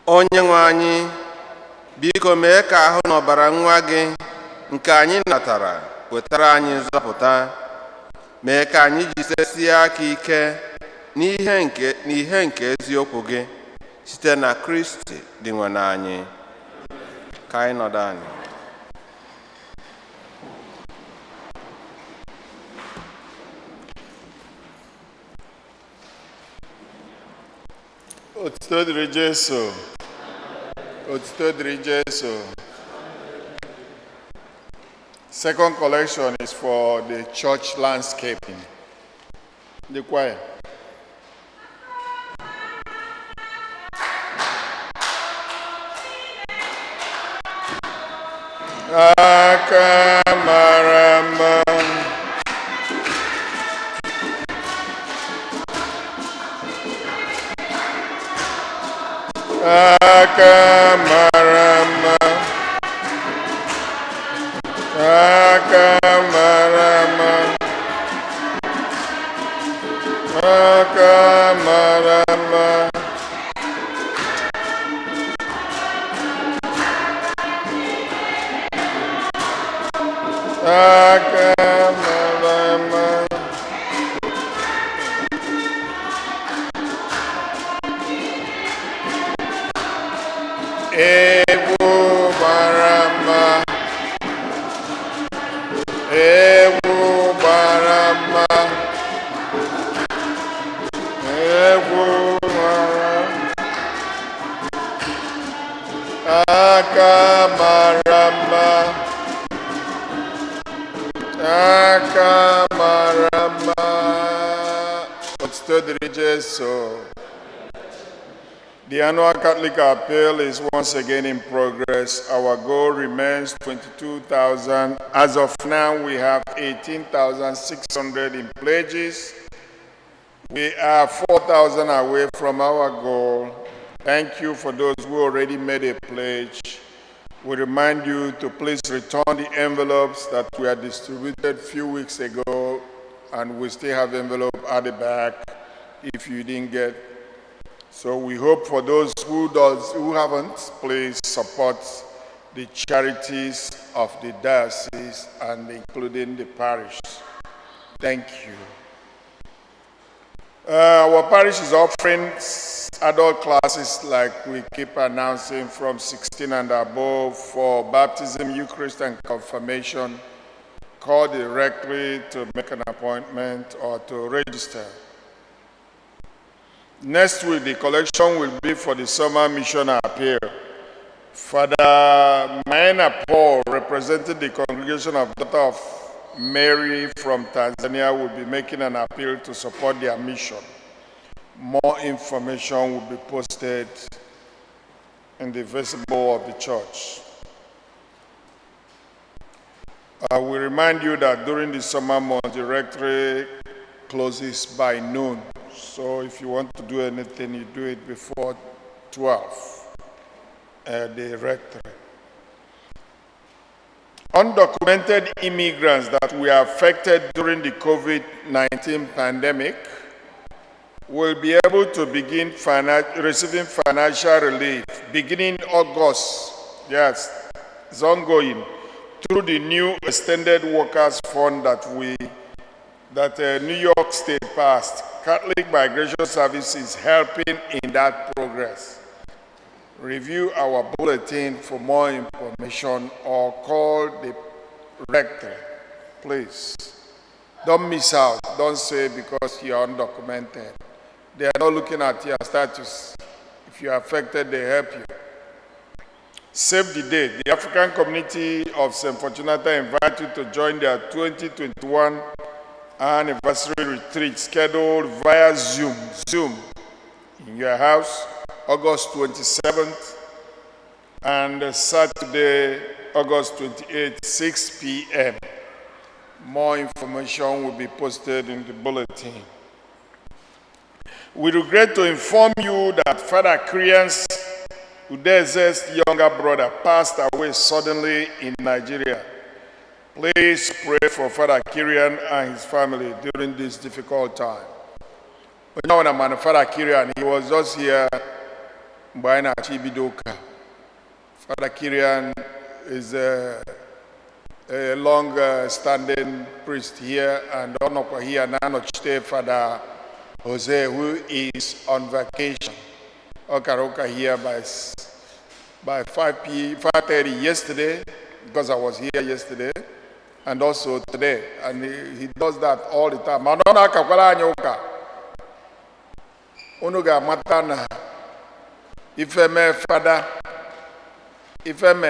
Onye nwe anyị, biko mee ka ahụ na ọbara nwa gị nke anyị natara wetara anyị nzọpụta. Mee ka anyị jidesie aka ike n'ihe nke eziokwu gị site na Kristi dị nwe anyị. Ka anyị nọdụ anyị. Otuto dịrị Jesu. Otuto dịrị Jesu. Second collection is for the church landscaping. The choir. Akamarama. Akamarama. Akamarama. Akamarama. Akamarama. Ebu barama. Ebu barama. Ebu barama. Akamarama. Akamarama. Otuto dịrị Jesu. The annual Catholic appeal is once again in progress. Our goal remains 22,000. As of now, we have 18,600 in pledges. We are 4,000 away from our goal. Thank you for those who already made a pledge. We remind you to please return the envelopes that were distributed a few weeks ago, and we still have envelope at the back if you didn't get. So we hope for those who haven't, please support the charities of the diocese and including the parish. Thank you. Our parish is offering adult classes, like we keep announcing, from 16 and above for baptism, Eucharist, and confirmation. Call directly to make an appointment or to register. Next week, the collection will be for the summer mission appeal. Father Maina Paul, representing the congregation of Daughter of Mary from Tanzania, will be making an appeal to support their mission. More information will be posted in the vestibule of the church. I will remind you that during the summer month, the rectory closes by noon. So if you want to do anything, you do it before 12 at the rectory. Undocumented immigrants that were affected during the COVID-19 pandemic will be able to begin receiving financial relief beginning August. Yes, it's ongoing, through the new Extended Workers Fund that New York State passed. Catholic Migration Service is helping in that progress. Review our bulletin for more information or call the rector, please. Don't miss out. Don't say because you're undocumented. They are not looking at your status. If you're affected, they help you. Save the date. The African community of St. Fortunata invite you to join their 2021 anniversary retreat scheduled via Zoom in your house, August 27th, and Saturday, August 28th, 6 p.m. More information will be posted in the bulletin. We regret to inform you that Father Krian's Udeze's younger brother passed away suddenly in Nigeria. Please pray for Father Kirian and his family during this difficult time. When I was Father Kirian, he was just here by Chibidoka. Father Kirian is a long-standing priest here, and here now Father Jose, who is on vacation. Okaroka here by 5:30 yesterday, because I was here yesterday, and also today, and he does that all the time. Manona kakwala nyoka. Unuga matana. Ifeme father. Ifeme